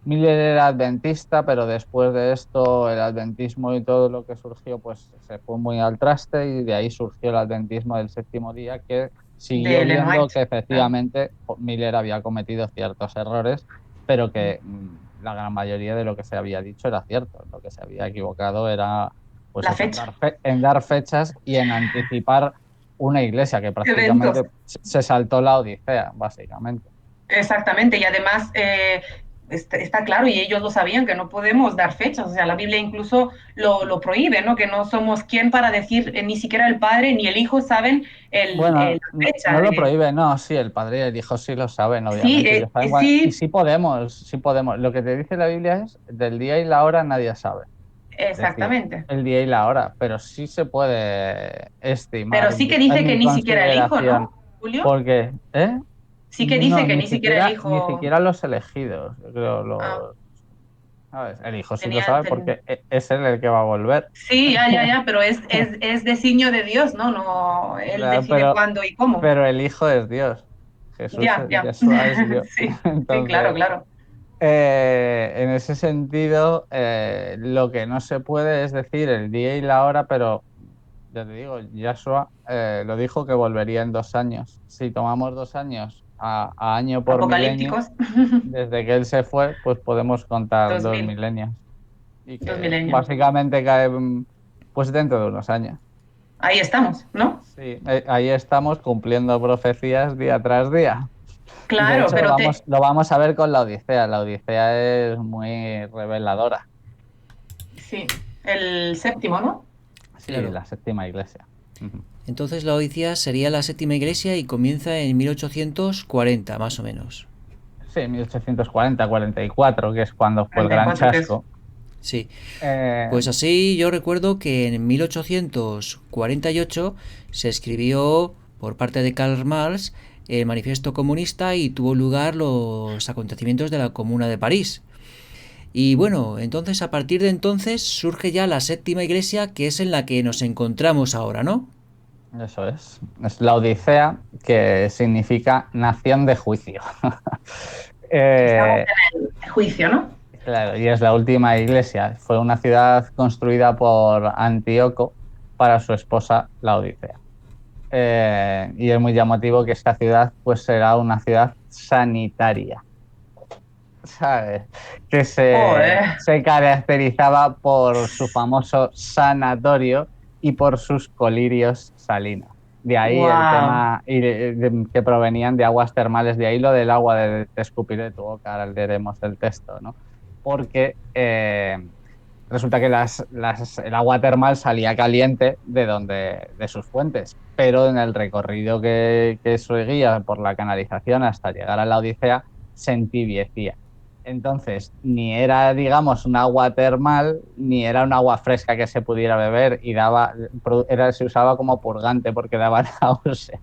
Miller era adventista, pero después de esto el adventismo y todo lo que surgió pues se fue muy al traste y de ahí surgió el adventismo del séptimo día que De siguió Ellen viendo White. que Claro. efectivamente Miller había cometido ciertos errores pero que la gran mayoría de lo que se había dicho era cierto. Lo que se había equivocado era pues La eso, fecha. en dar fechas y en anticipar una iglesia que Eventos. prácticamente se saltó la Odisea, básicamente. Exactamente, y además está claro, y ellos lo sabían, que no podemos dar fechas, o sea, la Biblia incluso lo prohíbe, ¿no? Que no somos quien para decir, ni siquiera el Padre ni el Hijo saben Bueno, la no, fecha no lo de... prohíbe, no, sí, el padre y el hijo sí lo saben, Sí, obviamente, ellos saben y sí, sí podemos, sí podemos. Lo que te dice la Biblia es del día y la hora nadie sabe. Es decir, exactamente. el día y la hora, pero sí se puede Pero estimar. sí que En dice que mi ni siquiera el Hijo, consideración, ¿no, Julio? porque, Sí que no, dice que ni siquiera el ni Hijo... siquiera los elegidos, yo creo, Ah, ¿sabes? El hijo sí lo tenía... sabe porque es él el que va a volver. Sí, ya, pero es designio de Dios, ¿no? No, él Claro, decide cuándo y cómo. pero el hijo es Dios. Ya. Yeshua es Dios. Sí, sí, claro, Entonces, claro. en ese sentido, lo que no se puede es decir el día y la hora, pero ya te digo, Yeshua lo dijo que volvería en 2 años. Si tomamos 2 años a año por milenio, Apocalípticos, desde que él se fue, pues podemos contar dos dos mil, milenios y dos que milenios. básicamente cae pues dentro de unos años. Ahí estamos, ¿no? Sí, ahí estamos cumpliendo profecías día tras día. Y de Claro, hecho lo vamos a ver con la Odisea. La Odisea es muy reveladora. sí, el séptimo, ¿no? Sí, Claro. la séptima iglesia. Ujú. Entonces la Odisea sería la séptima iglesia y comienza en 1840, más o menos. Sí, 1840-44, que es cuando fue el gran 44 que es. chasco. Sí. Eh, Pues así yo recuerdo que en 1848 se escribió por parte de Karl Marx el Manifiesto Comunista y tuvo lugar los acontecimientos de la Comuna de París. Y bueno, entonces a partir de entonces surge ya la séptima iglesia que es en la que nos encontramos ahora, ¿no? Eso es. Es la Odisea, que significa nación de juicio. Estamos Eh, en el juicio, ¿no? claro, y es la última iglesia. Fue una ciudad construida por Antíoco para su esposa, la Odisea. Y es muy llamativo que esta ciudad pues será una ciudad sanitaria, ¿sabes? Que Joder, se caracterizaba por su famoso sanatorio y por sus colirios salinos. De ahí el wow. tema que provenían de aguas termales, de ahí lo del agua de escupir de tu boca, ahora leeremos el texto, ¿no? Porque resulta que el agua termal salía caliente de sus fuentes, pero en el recorrido que seguía por la canalización hasta llegar a la Odisea se entibiecía. Entonces, ni era, digamos, un agua termal, ni era un agua fresca que se pudiera beber y se usaba como purgante porque daba náusea.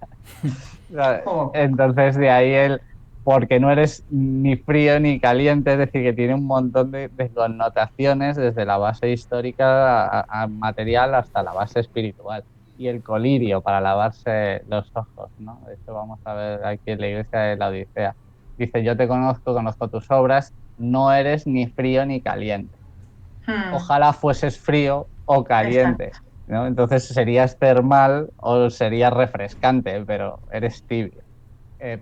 Oh. Entonces, de ahí porque no eres ni frío ni caliente, es decir, que tiene un montón de connotaciones desde la base histórica a material hasta la base espiritual. Y el colirio para lavarse los ojos, ¿no? Esto vamos a ver aquí en la iglesia de la Odisea. Dice, yo te conozco tus obras, no eres ni frío ni caliente. Ojalá fueses frío o caliente, ¿no? Entonces serías termal o serías refrescante, pero eres tibio.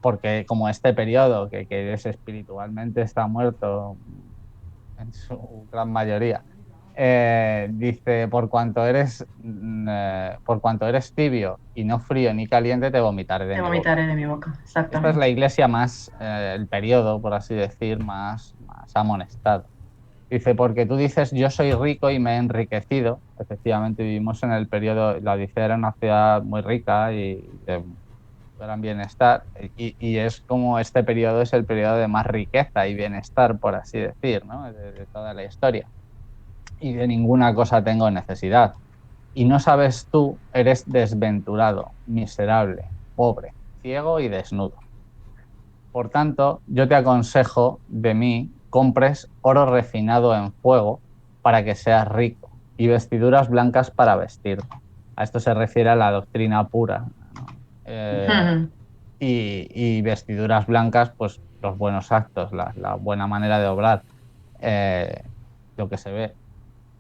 Porque como este periodo, que eres espiritualmente está muerto en su gran mayoría, dice, por cuanto eres tibio y no frío ni caliente, te vomitaré de Te mi boca. vomitaré de mi boca, Esta es la exactamente. iglesia más, el periodo, por así decir, más amonestado. Dice, porque tú dices, yo soy rico y me he enriquecido. Efectivamente, vivimos en el periodo, la Odisea era una ciudad muy rica y de gran bienestar, y es como este periodo es el periodo de más riqueza y bienestar, por así decir, ¿no? De toda la historia. Y de ninguna cosa tengo necesidad. Y no sabes tú, eres desventurado, miserable, pobre, ciego y desnudo. Por tanto, yo te aconsejo de mí, compres oro refinado en fuego para que seas rico y vestiduras blancas para vestirte. A esto se refiere a la doctrina pura, ¿no? Y vestiduras blancas, pues los buenos actos, la buena manera de obrar, eh, lo que se ve.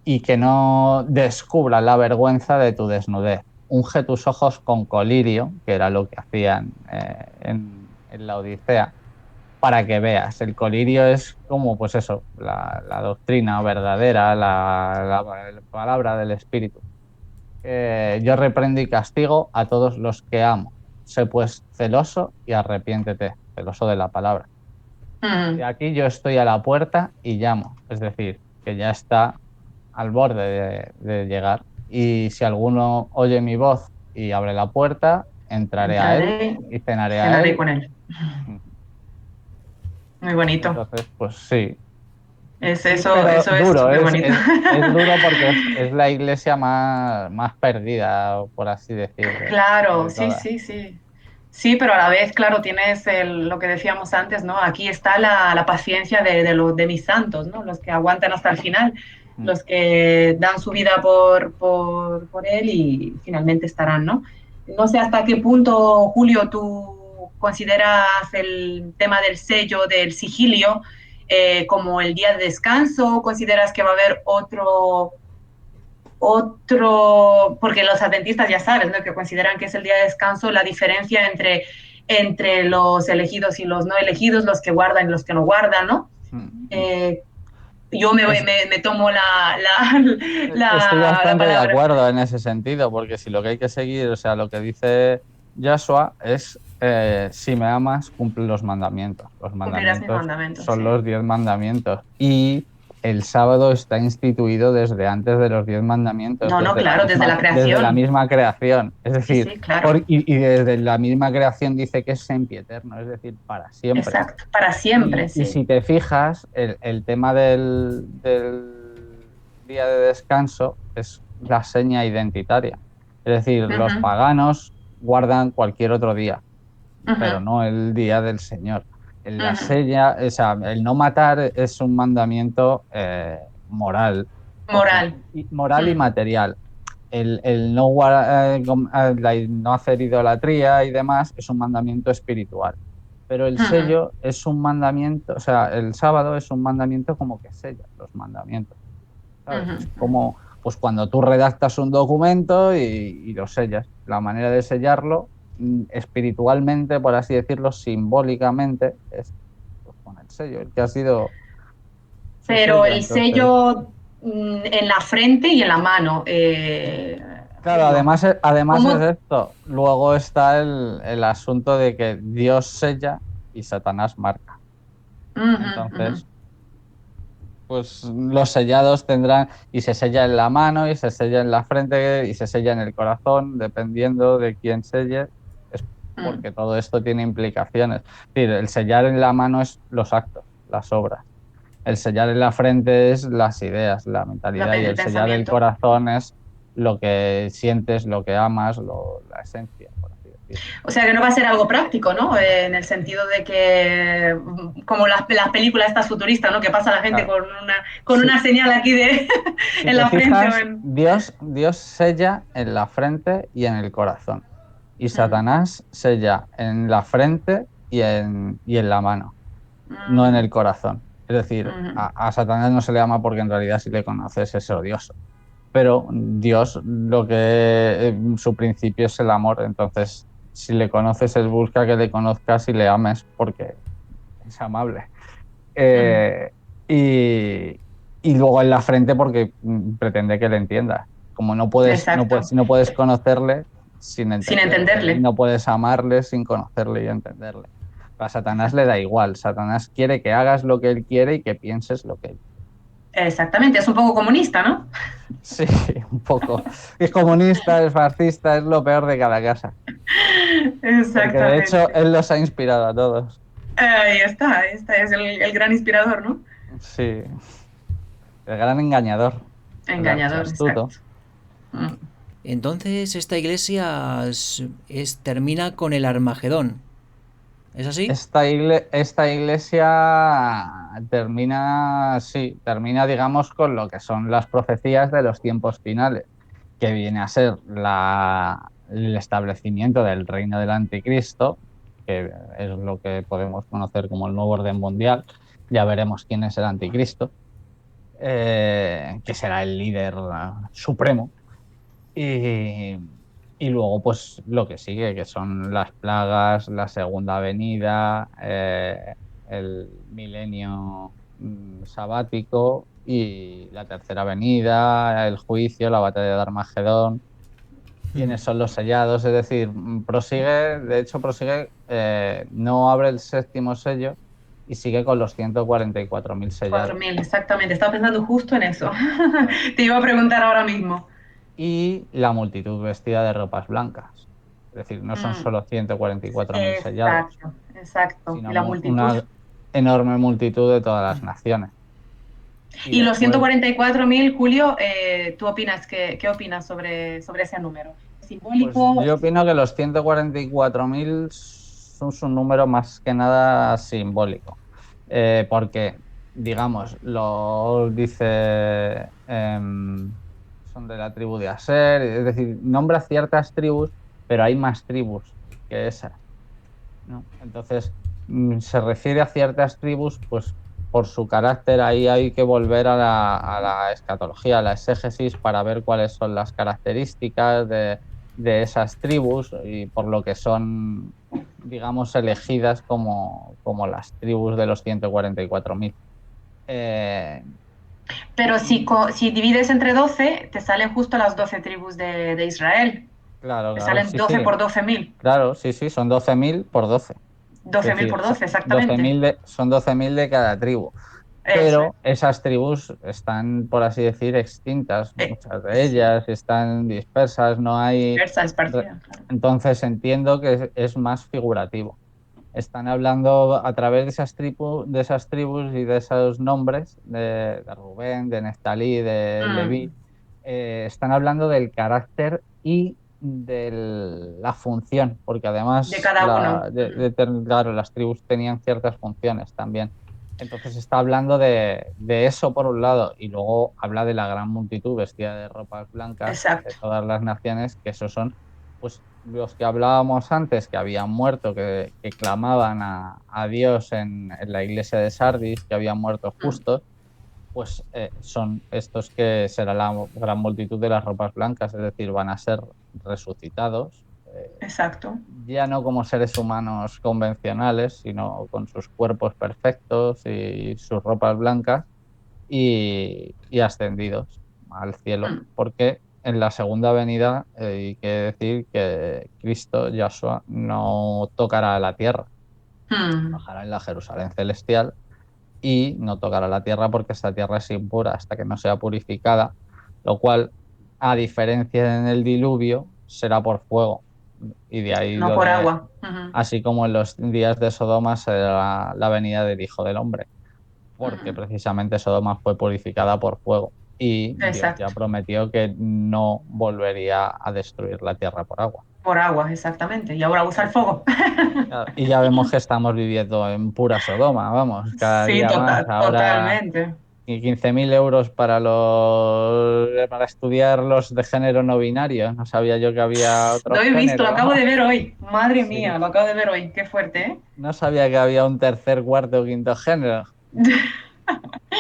Y que no descubra la vergüenza de tu desnudez. Unge tus ojos con colirio, que era lo que hacían en la Odisea, para que veas. El colirio es como, pues eso, la doctrina verdadera, la palabra del Espíritu. Yo reprendo y castigo a todos los que amo. Sé pues celoso y arrepiéntete, celoso de la palabra. De aquí yo estoy a la puerta y llamo, es decir, que ya está al borde de llegar. Y si alguno oye mi voz y abre la puerta, entraré a él Entraré y y cenaré a cenaré él. con él. Muy bonito. Entonces, pues sí, sí, Eso, pero eso es duro, súper bonito. es duro porque es la iglesia más perdida, por así decir, Claro, de sí, todas. sí, sí. Sí, pero a la vez, claro, tienes lo que decíamos antes, ¿no? Aquí está la paciencia de mis santos, ¿no? Los que aguantan hasta el final, Mm. los que dan su vida por él y finalmente estarán, ¿no? No sé hasta qué punto, Julio, tú consideras el tema del sello, del sigilio, como el día de descanso, consideras que va a haber porque los adventistas ya sabes, ¿no? Que consideran que es el día de descanso, la diferencia entre los elegidos y los no elegidos, los que guardan y los que no guardan, ¿no? Mm. Eh, yo Es- me tomo Estoy la bastante de palabra, acuerdo en ese sentido, porque si lo que hay que seguir, o sea, lo que dice Yahshua es, si me amas, cumple los mandamientos. Los cumplirás mis mandamientos mandamientos, son sí. los 10 mandamientos. Y el sábado está instituido desde antes de los 10 mandamientos, No, no, claro, desde la desde la creación. misma creación. Es Sí, decir, sí, claro. y desde la misma creación dice que es sempieterno, es decir, para siempre. Exacto. Para siempre, Y sí. si te fijas, el tema del día de descanso es la seña identitaria. Es decir, Uh los -huh, paganos guardan cualquier otro día, uh pero -huh, no el día del Señor. uh La -huh. seña, o sea, el no matar es un mandamiento moral, Moral. moral y material. El no, no hacer idolatría y demás es un mandamiento espiritual. Pero el Uh -huh, sello es un mandamiento, o sea, el sábado es un mandamiento como que sella los mandamientos, uh ¿sabes? -huh. Es como, pues cuando tú redactas un documento y lo sellas. La manera de sellarlo, espiritualmente, por así decirlo, simbólicamente, es pues, con el sello, el que ha sido su Pero sello. el Entonces, sello en la frente y en la mano, claro, Julio. además es ¿Cómo? esto. Luego está el asunto de que Dios sella y Satanás marca. Uh -huh, uh -huh. Entonces, pues los sellados tendrán, y se sella en la mano, y se sella en la frente, y se sella en el corazón, dependiendo de quién selle, es Mm. porque todo esto tiene implicaciones. Es decir, el sellar en la mano es los actos, las obras. El sellar en la frente es las ideas, la mentalidad, y El el sellar el pensamiento. corazón es lo que sientes, lo que amas, la esencia, por así decirlo. O sea que no va a ser algo práctico, ¿no? En el sentido de que, como las películas estas futuristas, ¿no? Que pasa la gente Claro. con Si, una señal aquí de, si en te la frente o fijas, en... Dios sella en la frente y en el corazón. Y Mm, Satanás sella en la frente y en la mano, no en mm, el corazón. Es decir, mm. a Satanás no se le ama porque en realidad si le conoces es odioso. Pero Dios, su principio es el amor. Entonces, si le conoces, Él busca que le conozcas y le ames porque es amable. Mm. Eh, y, y luego en la frente porque pretende que le entiendas. Como Exacto. no puedes conocerle sin Sin entenderle, y entenderle. no puedes amarle sin conocerle y entenderle. A Satanás le da igual. Satanás quiere que hagas lo que él quiere y que pienses lo que él quiere. Exactamente, es un poco comunista, ¿no? Sí, un poco. Es comunista, es fascista, es lo peor de cada casa. Porque de hecho Exactamente. él los ha inspirado a todos. Ahí está, es el gran inspirador, ¿no? Sí, el gran engañador, el Engañador, archiastuto. exacto. Mm. Entonces esta iglesia termina con el Armagedón. ¿Es así? Esta iglesia termina, sí, termina, digamos, con lo que son las profecías de los tiempos finales, que viene a ser el establecimiento del reino del anticristo, que es lo que podemos conocer como el nuevo orden mundial. Ya veremos quién es el anticristo, que será el líder supremo. Y, y luego, pues lo que sigue, que son las plagas, la segunda venida, el milenio sabático y la tercera venida, el juicio, la batalla de Armagedón, quiénes son los sellados, es decir, prosigue, de hecho prosigue, no abre el séptimo sello y sigue con los 144.000 sellados. 4.000, exactamente. Estaba pensando justo en eso. Claro. Te iba a preguntar ahora mismo. Y la multitud vestida de ropas blancas. Es decir, no son Mm, solo 144.000 sellados, exacto, exacto. Y sino la multitud. una enorme multitud de todas las naciones. Y Y los después, 144.000, Julio, ¿tú opinas qué opinas sobre ese número? pues ¿Simbólico? yo opino que los 144.000 son un número más que nada simbólico, porque, digamos, lo dice, son de la tribu de Aser, es decir, nombra ciertas tribus, pero hay más tribus que esas, ¿no? Entonces, se refiere a ciertas tribus, pues por su carácter, ahí hay que volver a la escatología, a la exégesis, para ver cuáles son las características de esas tribus y por lo que son, digamos, elegidas como las tribus de los 144.000. Eh, Pero y si divides entre 12, te salen justo las 12 tribus de Israel. claro, Te claro, salen sí, 12 sí, por 12.000. claro, sí, sí, son 12.000 por 12. Es 12.000 decir, por 12, exactamente. son 12.000 de cada tribu. Eso es. Pero esas tribus están, por así decir, extintas, muchas de Sí, ellas están dispersas, no hay... dispersa, re- esparcida, claro. Entonces entiendo que es más figurativo. Están hablando a través de esas tribus y de esos nombres, de Rubén, de Neftalí, de Leví, Mm, están hablando del carácter y de la función, porque de además cada uno. claro, las tribus tenían ciertas funciones también. Entonces está hablando de eso por un lado y luego habla de la gran multitud vestida de ropas blancas de Exacto. todas las naciones, que esos son pues los que hablábamos antes, que habían muerto, que clamaban a Dios en la iglesia de Sardis, que habían muerto Mm, justos, pues son estos que será la gran multitud de las ropas blancas, es decir, van a ser resucitados, exacto. ya no como seres humanos convencionales, sino con sus cuerpos perfectos y sus ropas blancas y ascendidos al cielo, Mm, porque en la segunda venida hay que decir que Cristo, Yahshua, no tocará la tierra, mm, bajará en la Jerusalén celestial y no tocará la tierra porque esta tierra es impura hasta que no sea purificada, lo cual, a diferencia en el diluvio, será por fuego. Y de ahí No lo por de, agua. Ujú, así como en los días de Sodoma será la venida del Hijo del Hombre, porque ujú. precisamente Sodoma fue purificada por fuego y Dios ya Exacto. prometió que no volvería a destruir la tierra por agua. Por agua, exactamente. Y ahora usa el fuego. Claro, y ya vemos que estamos viviendo en pura Sodoma, vamos, cada Sí, día más. Ahora totalmente. y 15.000 euros para estudiar los de género no binario. No sabía yo que había otro Lo he visto, lo género. acabo de ver hoy. Madre Sí, mía, lo acabo de ver hoy. Qué fuerte, ¿eh? no sabía que había un tercer, cuarto o quinto género.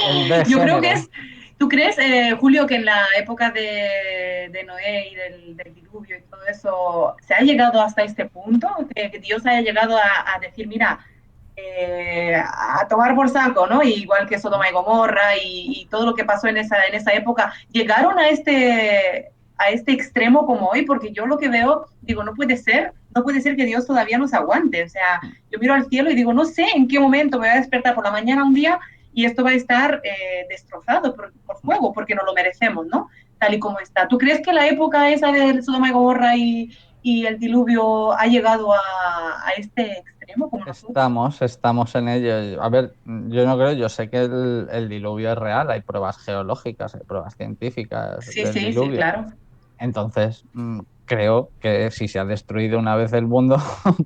El B Yo creo que género. es, ¿tú crees, Julio, que en la época de Noé y del diluvio y todo eso, se ha llegado hasta este punto? Que Dios haya llegado a decir, mira, a tomar por saco, ¿no? Igual que Sodoma y Gomorra y todo lo que pasó en esa época, llegaron a este extremo como hoy, porque yo lo que veo, digo, no puede ser que Dios todavía nos aguante. O sea, yo miro al cielo y digo, no sé en qué momento me voy a despertar por la mañana un día y esto va a estar destrozado por fuego, porque no lo merecemos, ¿no? Tal y como está. ¿Tú crees que la época esa de Sodoma y Gomorra y el diluvio ha llegado a este extremo como nosotros? Estamos en ello. A ver, yo no creo, yo sé que el diluvio es real, hay pruebas geológicas, hay pruebas científicas Sí, del sí, sí, diluvio. claro. Entonces, creo que si se ha destruido una vez el mundo,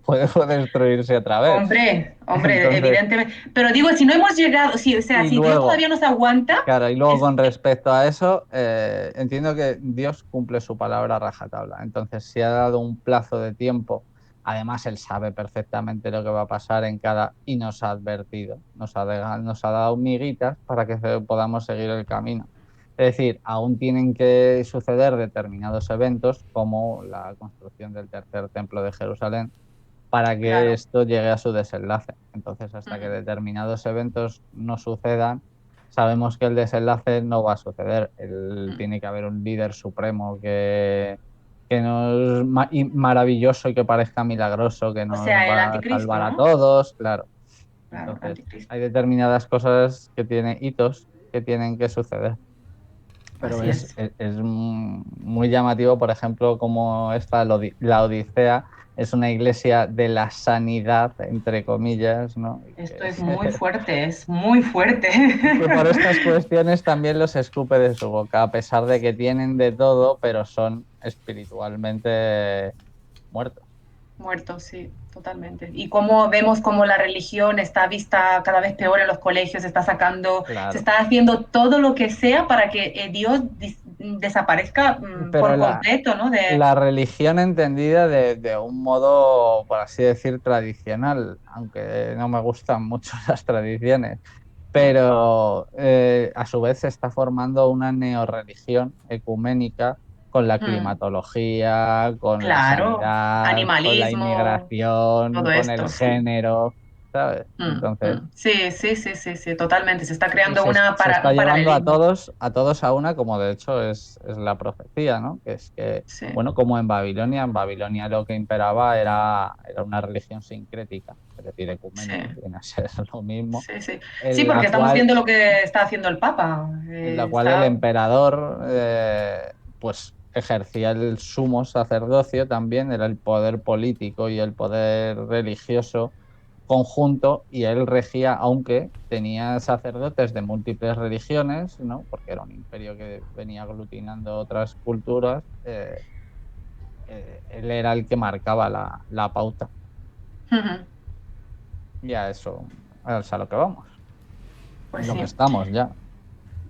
puede destruirse otra vez. Hombre, Entonces, evidentemente. Pero digo, si no hemos llegado, si, o sea, y si Dios luego, todavía nos aguanta, claro, y luego es, con respecto a eso, entiendo que Dios cumple su palabra a rajatabla. Entonces, si ha dado un plazo de tiempo, además Él sabe perfectamente lo que va a pasar en cada y nos ha advertido, nos ha dado miguitas para que podamos seguir el camino. Es decir, aún tienen que suceder determinados eventos, como la construcción del tercer templo de Jerusalén, para que claro. esto llegue a su desenlace. Entonces, hasta que Ujú, determinados eventos no sucedan, sabemos que el desenlace no va a suceder. ujú. Tiene que haber un líder supremo que nos maravilloso y que parezca milagroso, que O nos sea, el va a anticristo, salvar a ¿no? todos, claro. Claro, el Entonces, anticristo. hay determinadas cosas que tienen hitos que tienen que suceder. Pero Así es. es muy llamativo, por ejemplo, como la Odisea es una iglesia de la sanidad, entre comillas, ¿no? Y Esto es muy fuerte, es muy fuerte. que por estas cuestiones también los escupe de su boca, a pesar de que tienen de todo, pero son espiritualmente muertos. Muertos, sí, totalmente. Y cómo vemos cómo la religión está vista cada vez peor en los colegios, se Claro. está haciendo todo lo que sea para que Dios desaparezca Pero por completo, ¿no? la religión entendida de un modo, por así decir, tradicional, aunque no me gustan mucho las tradiciones, pero a su vez se está formando una neorreligión ecuménica con la Mm, climatología, con la claro, sanidad, con la animalismo, inmigración, todo con el esto, sí. género, ¿sabes? Entonces, Sí, sí, sí, sí, sí, totalmente. Se está y creando se está un llevando paralelismo. a todos a una, como de hecho es la profecía, ¿no? Que es que, Sí. bueno, como en Babilonia lo que imperaba era una religión sincrética, es decir, Sí, ecuménica, viene a ser lo mismo, sí, sí. Sí, en porque la estamos cual, viendo lo que está haciendo el Papa. el Está. emperador, pues, ejercía el sumo sacerdocio también, era el poder político y el poder religioso conjunto, y él regía, aunque tenía sacerdotes de múltiples religiones, ¿no? Porque era un imperio que venía aglutinando otras culturas, él era el que marcaba la pauta. Ujú. Y a eso es a lo que vamos, en Pues lo que sí. estamos ya.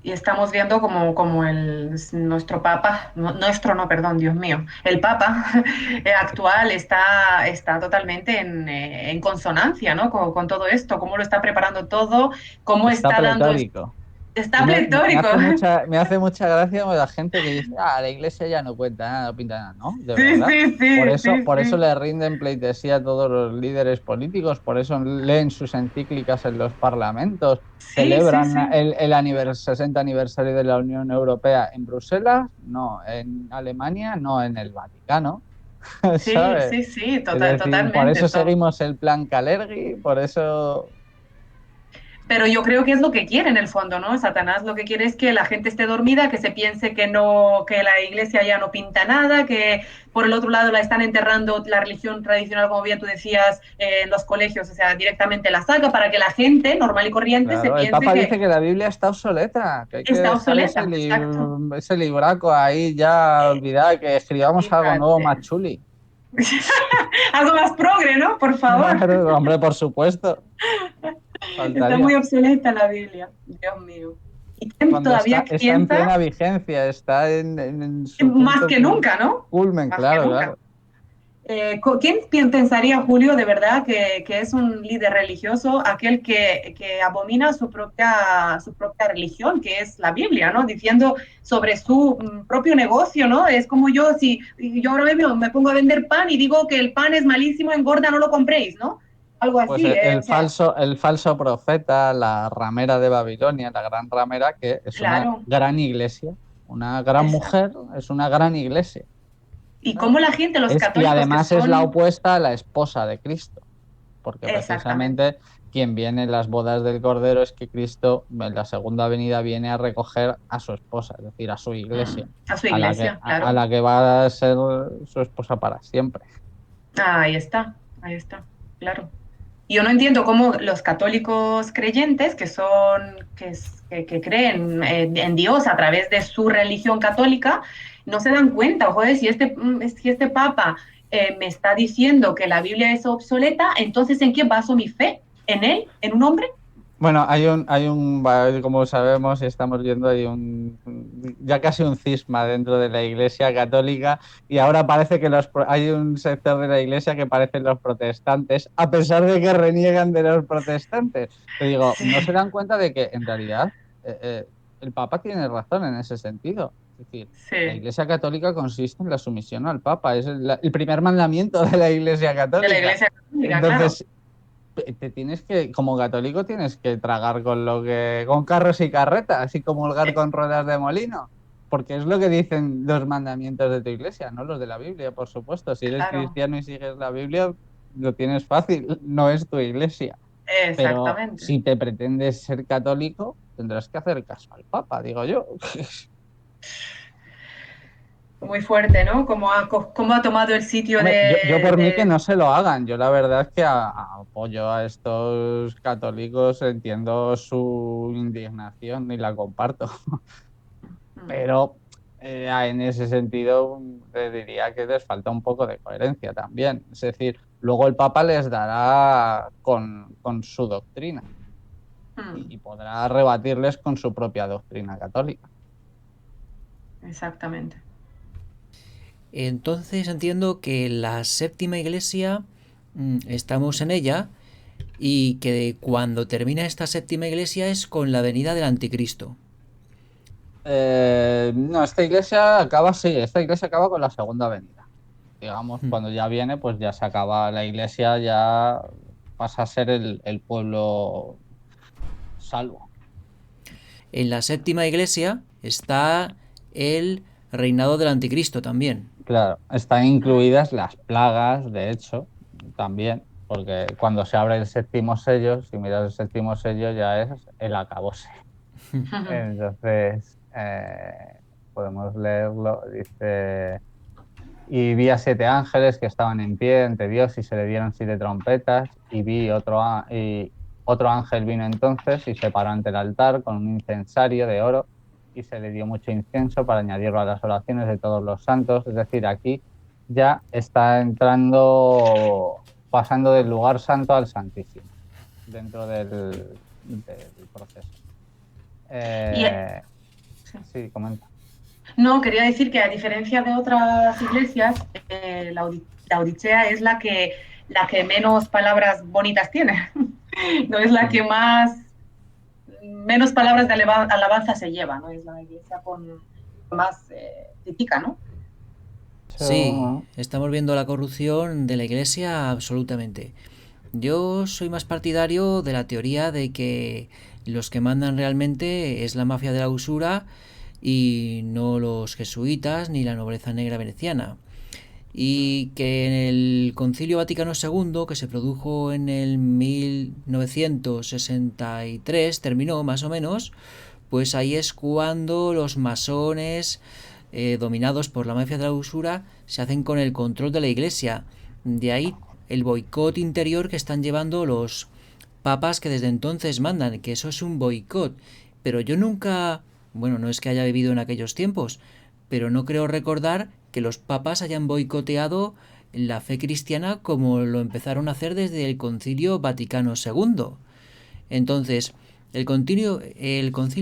Y estamos viendo como nuestro Papa, nuestro no, perdón, Dios mío, el Papa actual está totalmente en consonancia, ¿no? Con todo esto, cómo lo está preparando todo, cómo Está está dando, pletórico. Y está pletórico. me hace mucha gracia la gente que dice, la iglesia ya no cuenta nada, no pinta nada, ¿no? De Sí, verdad. sí, sí, sí, Por eso sí. le rinden pleitesía a todos los líderes políticos, por eso leen sus encíclicas en los parlamentos, Sí, sí, celebran sí. el 60 aniversario de la Unión Europea en Bruselas, no, en Alemania, no, en el Vaticano, Sí, ¿sabes? sí, sí, Es decir, por totalmente. eso seguimos el plan Kalergi, por eso... Pero yo creo que es lo que quiere en el fondo, ¿no? Satanás lo que quiere es que la gente esté dormida, que se piense que no, que la iglesia ya no pinta nada, que por el otro lado la están enterrando la religión tradicional, como bien tú decías, en los colegios, o sea, directamente la saca para que la gente normal y corriente se Claro, el piense Papa dice que que la Biblia está obsoleta, que hay que está dejar obsoleta. Exacto. ese libraco ahí ya olvidado, que escribamos algo nuevo más Fíjate. chuli. Algo más progre, ¿no? Por favor. Claro, hombre, por supuesto, Está faltaría. muy obsoleta la Biblia, Dios mío. ¿Y quién Cuando todavía está en plena piensa vigencia, está en su más punto que nunca, ¿no? culmen, Más que claro, nunca. claro. ¿Quién pensaría, Julio, de verdad que es un líder religioso aquel que abomina su propia religión, que es la Biblia, ¿no? Diciendo sobre su propio negocio, ¿no? Es como yo, si yo ahora mismo me pongo a vender pan y digo que el pan es malísimo, engorda, no lo compréis, ¿no? Algo Pues así, o sea, el falso profeta, la ramera de Babilonia, la gran ramera, que es una claro, gran iglesia, una gran exacto. mujer, es una gran iglesia. Y ¿No? cómo la gente, los Y católicos que además es la son, opuesta a la esposa de Cristo, porque exactamente, precisamente quien viene en las bodas del Cordero es que Cristo en la segunda venida viene a recoger a su esposa, es decir, a su iglesia, a su iglesia, a claro. la que va a ser su esposa para siempre. Ahí está, claro. Yo no entiendo cómo los católicos creyentes, que creen en Dios a través de su religión católica, no se dan cuenta, joder, si este papa me está diciendo que la Biblia es obsoleta, entonces ¿en qué baso mi fe? ¿En él? ¿En un hombre? Bueno, como sabemos y estamos viendo, ya casi un cisma dentro de la Iglesia Católica y ahora parece que hay un sector de la Iglesia que parecen los protestantes, a pesar de que reniegan de los protestantes. Te digo, no se Sí, dan cuenta de que en realidad eh, eh, el Papa tiene razón en ese sentido. Es decir, la sí, Iglesia Católica consiste en la sumisión al Papa, es el primer mandamiento de la Iglesia de la Católica. Iglesia católica, claro. Entonces, como católico tienes que tragar con carros y carretas, así comulgar Eh, con ruedas de molino, porque es lo que dicen los mandamientos de tu iglesia, no los de la Biblia, por supuesto. Si eres claro, cristiano y sigues la Biblia, lo tienes fácil, no es tu iglesia. Pero exactamente. si te pretendes ser católico, tendrás que hacer caso al Papa, digo yo. Muy fuerte, ¿no? Cómo ha tomado el sitio Hombre, yo por mí que de... no se lo hagan. Yo la verdad es que apoyo a estos católicos, entiendo su indignación y la comparto. Pero en ese sentido te diría que les falta un poco de coherencia también. Es decir, luego el Papa les dará con su doctrina y podrá rebatirles con su propia doctrina católica. Exactamente. Entonces entiendo que la séptima iglesia estamos en ella y que cuando termina esta séptima iglesia es con la venida del anticristo. No, esta iglesia acaba con la segunda venida. Digamos, cuando ya viene, pues ya se acaba la iglesia, ya pasa a ser el pueblo salvo. En la séptima iglesia está el reinado del anticristo también. Claro, están incluidas las plagas, de hecho, también, porque cuando se abre el séptimo sello, si miras el séptimo sello ya es el acabose. Entonces, podemos leerlo, dice, y vi a 7 ángeles que estaban en pie ante Dios y se le dieron 7 trompetas, y otro ángel vino entonces y se paró ante el altar con un incensario de oro y se le dio mucho incienso para añadirlo a las oraciones de todos los santos. Es decir, aquí ya está pasando del lugar santo al santísimo dentro del proceso. Y sí. Sí, comenta. No, quería decir que a diferencia de otras iglesias, la Odisea es la que menos palabras bonitas tiene. No es la que menos palabras de alabanza se lleva, ¿no? Es la iglesia con más crítica, ¿no? Sí, estamos viendo la corrupción de la iglesia absolutamente. Yo soy más partidario de la teoría de que los que mandan realmente es la mafia de la usura y no los jesuitas ni la nobleza negra veneciana. y que en el Concilio Vaticano II, que se produjo en el 1963, terminó más o menos, pues ahí es cuando los masones, dominados por la mafia de la usura, se hacen con el control de la iglesia. De ahí el boicot interior que están llevando los papas que desde entonces mandan, que eso es un boicot. Pero yo nunca, bueno, no es que haya vivido en aquellos tiempos, pero no creo recordar que los papas hayan boicoteado la fe cristiana como lo empezaron a hacer desde el Concilio Vaticano II. Entonces, el Concilio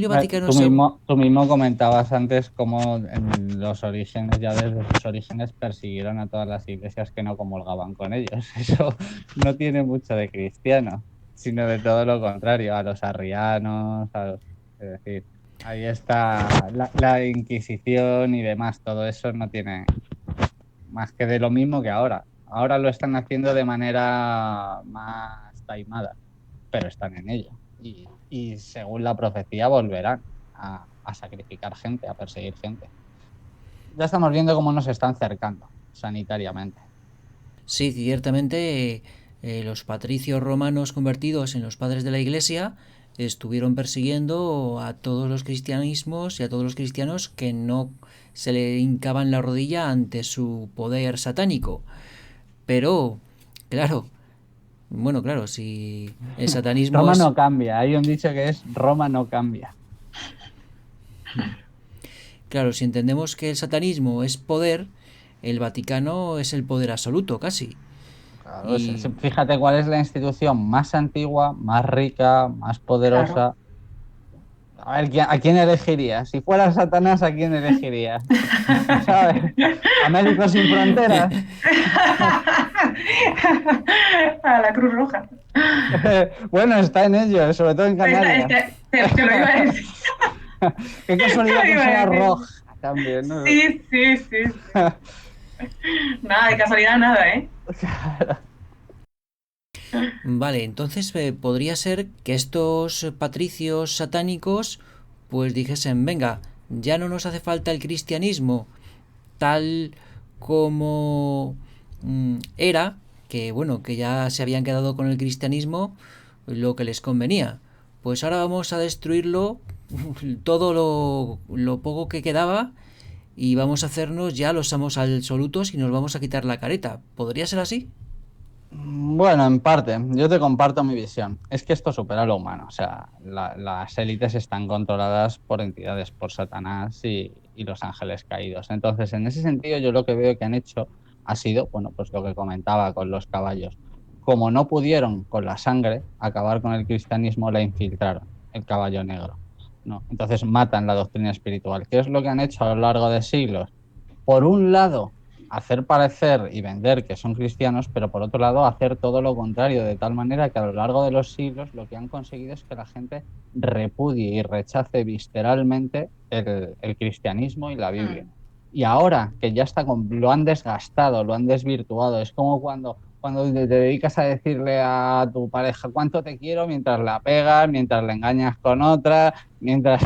Vaticano II... Tú mismo comentabas antes cómo en los orígenes, ya desde sus orígenes, persiguieron a todas las iglesias que no comulgaban con ellos. Eso no tiene mucho de cristiano, sino de todo lo contrario, a los arrianos, es decir, ahí está la Inquisición y demás, todo eso no tiene más que de lo mismo que ahora. Ahora lo están haciendo de manera más taimada, pero están en ello. Y según la profecía volverán a sacrificar gente, a perseguir gente. Ya estamos viendo cómo nos están cercando sanitariamente. Sí, ciertamente los patricios romanos convertidos en los padres de la Iglesia estuvieron persiguiendo a todos los cristianismos y a todos los cristianos que no se le hincaban la rodilla ante su poder satánico. Pero, claro, bueno, claro, si el satanismo Roma es... no cambia, hay un dicho que es Roma no cambia. Claro, si entendemos que el satanismo es poder, el Vaticano es el poder absoluto, casi. Claro, Y fíjate cuál es la institución más antigua, más rica, más Claro. poderosa. A ver, ¿a quién elegirías? Si fuera Satanás, ¿a quién elegirías? ¿Sabes? ¿A Médicos Sin Fronteras? A la Cruz Roja. Bueno, está en ello, sobre todo en Canarias. Te lo iba a decir. Qué Te casualidad lo que iba a sea decir. roja también, ¿no? Sí, sí, sí, sí. Nada, de casualidad nada, ¿eh? vale, entonces podría ser que estos patricios satánicos pues dijesen, venga, ya no nos hace falta el cristianismo tal como era, que bueno, que ya se habían quedado con el cristianismo lo que les convenía. Pues ahora vamos a destruirlo todo lo poco que quedaba y vamos a hacernos ya los amos absolutos y nos vamos a quitar la careta. ¿Podría ser así? Bueno, en parte, yo te comparto mi visión. Es que esto supera lo humano. O sea, las élites están controladas por entidades, por Satanás y los ángeles caídos. Entonces, en ese sentido, yo lo que veo que han hecho ha sido, bueno, pues lo que comentaba con los caballos. Como no pudieron con la sangre acabar con el cristianismo, la infiltraron, el caballo negro. ¿No? Entonces matan la doctrina espiritual. ¿Qué es lo que han hecho a lo largo de siglos? Por un lado, hacer parecer y vender que son cristianos, pero por otro lado hacer todo lo contrario, de tal manera que a lo largo de los siglos lo que han conseguido es que la gente repudie y rechace visceralmente el cristianismo y la Biblia. Mm. Y ahora que ya está lo han desgastado, lo han desvirtuado, es como cuando te dedicas a decirle a tu pareja cuánto te quiero mientras la pegas, mientras la engañas con otra, mientras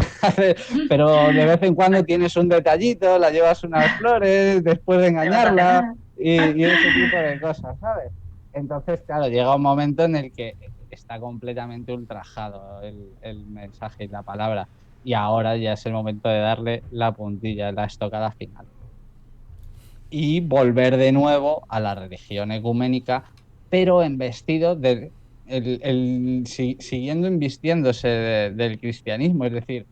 pero de vez en cuando tienes un detallito, la llevas unas flores después de Le vas a engañarla cenar. y ese tipo de cosas, ¿sabes? Entonces, claro, llega un momento en el que está completamente ultrajado el mensaje y la palabra y ahora ya es el momento de darle la puntilla, la estocada final y volver de nuevo a la religión ecuménica, pero embestido siguiendo invistiéndose del cristianismo, es decir,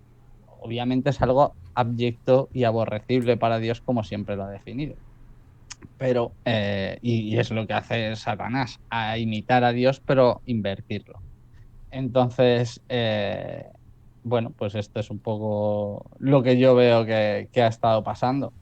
obviamente es algo abyecto y aborrecible para Dios como siempre lo ha definido. Pero, y es lo que hace Satanás, a imitar a Dios, pero invertirlo. Entonces, bueno, pues esto es un poco lo que yo veo que ha estado pasando.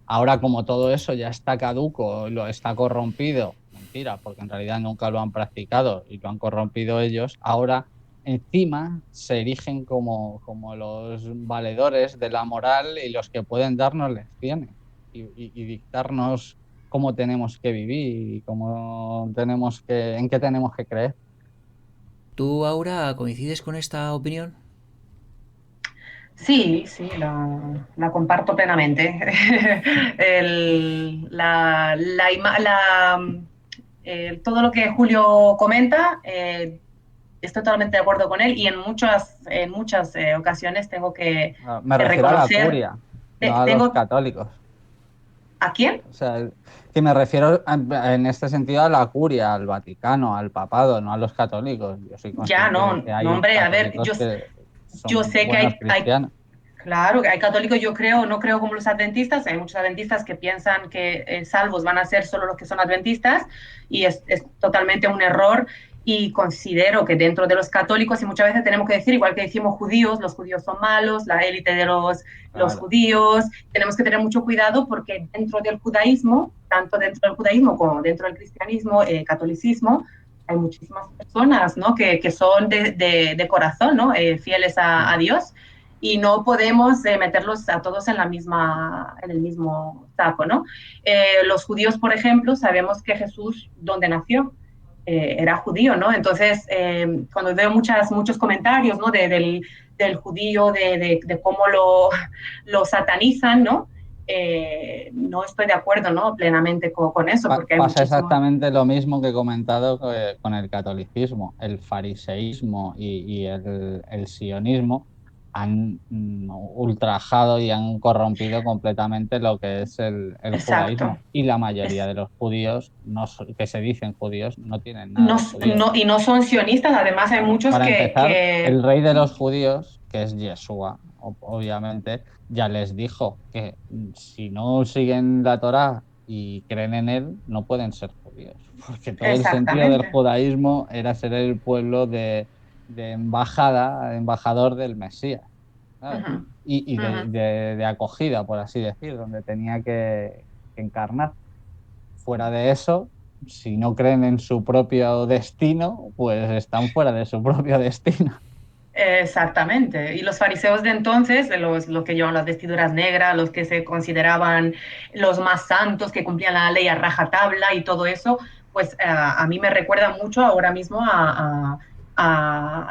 Ahora, como todo eso ya está caduco, lo está corrompido, mentira, porque en realidad nunca lo han practicado y lo han corrompido ellos, ahora encima se erigen como los valedores de la moral y los que pueden darnos lecciones y dictarnos cómo tenemos que vivir y en qué tenemos que creer. ¿Tú, Aura, coincides con esta opinión? Sí, sí, la comparto plenamente. Todo lo que Julio comenta, estoy totalmente de acuerdo con él y en muchas ocasiones tengo Me que refiero a la reconocer, curia, no a los tengo, católicos. ¿a quién? O sea, que me refiero en este sentido a la curia, al Vaticano, al papado, no a los católicos. Yo soy Ya, consciente de no, que no, hay hombre, a ver, católicos que yo son sé que buenos cristianos. claro, que hay católicos, yo creo, no creo como los adventistas, hay muchos adventistas que piensan que salvos van a ser solo los que son adventistas y es totalmente un error y considero que dentro de los católicos, y muchas veces tenemos que decir, igual que decimos judíos, los judíos son malos, la élite de los Claro, judíos, tenemos que tener mucho cuidado porque dentro del judaísmo, tanto dentro del judaísmo como dentro del cristianismo, catolicismo, hay muchísimas personas, ¿no? que son de corazón, ¿no? Fieles a Dios y no podemos meterlos a todos en el mismo saco, ¿no? Los judíos, por ejemplo, sabemos que Jesús, donde nació, era judío, ¿no? Entonces, cuando veo muchos comentarios, ¿no? Del judío, de cómo lo satanizan, ¿no? No estoy de acuerdo, ¿no? Plenamente con eso, porque hay Pasa muchísimos. exactamente lo mismo que he comentado con el catolicismo. El fariseísmo y el sionismo han ultrajado y han corrompido completamente lo que es el Exacto. judaísmo. Y la mayoría Es, de los judíos que se dicen judíos no tienen nada no, de judíos. y no son sionistas, además hay Claro. muchos Para empezar, que el rey de los judíos, que es Yeshua, obviamente, ya les dijo que si no siguen la Torá y creen en él, no pueden ser judíos, porque todo el sentido del exactamente. judaísmo era ser el pueblo de embajada, embajador del Mesías, ¿sabes? Ujú, Y ujú. de acogida, por así decir, donde tenía que encarnar. Fuera de eso, si no creen en su propio destino, pues están fuera de su propio destino. Exactamente. Y los fariseos de entonces, de los que llevaban las vestiduras negras, los que se consideraban los más santos, que cumplían la ley a rajatabla y todo eso, pues a mí me recuerda mucho ahora mismo a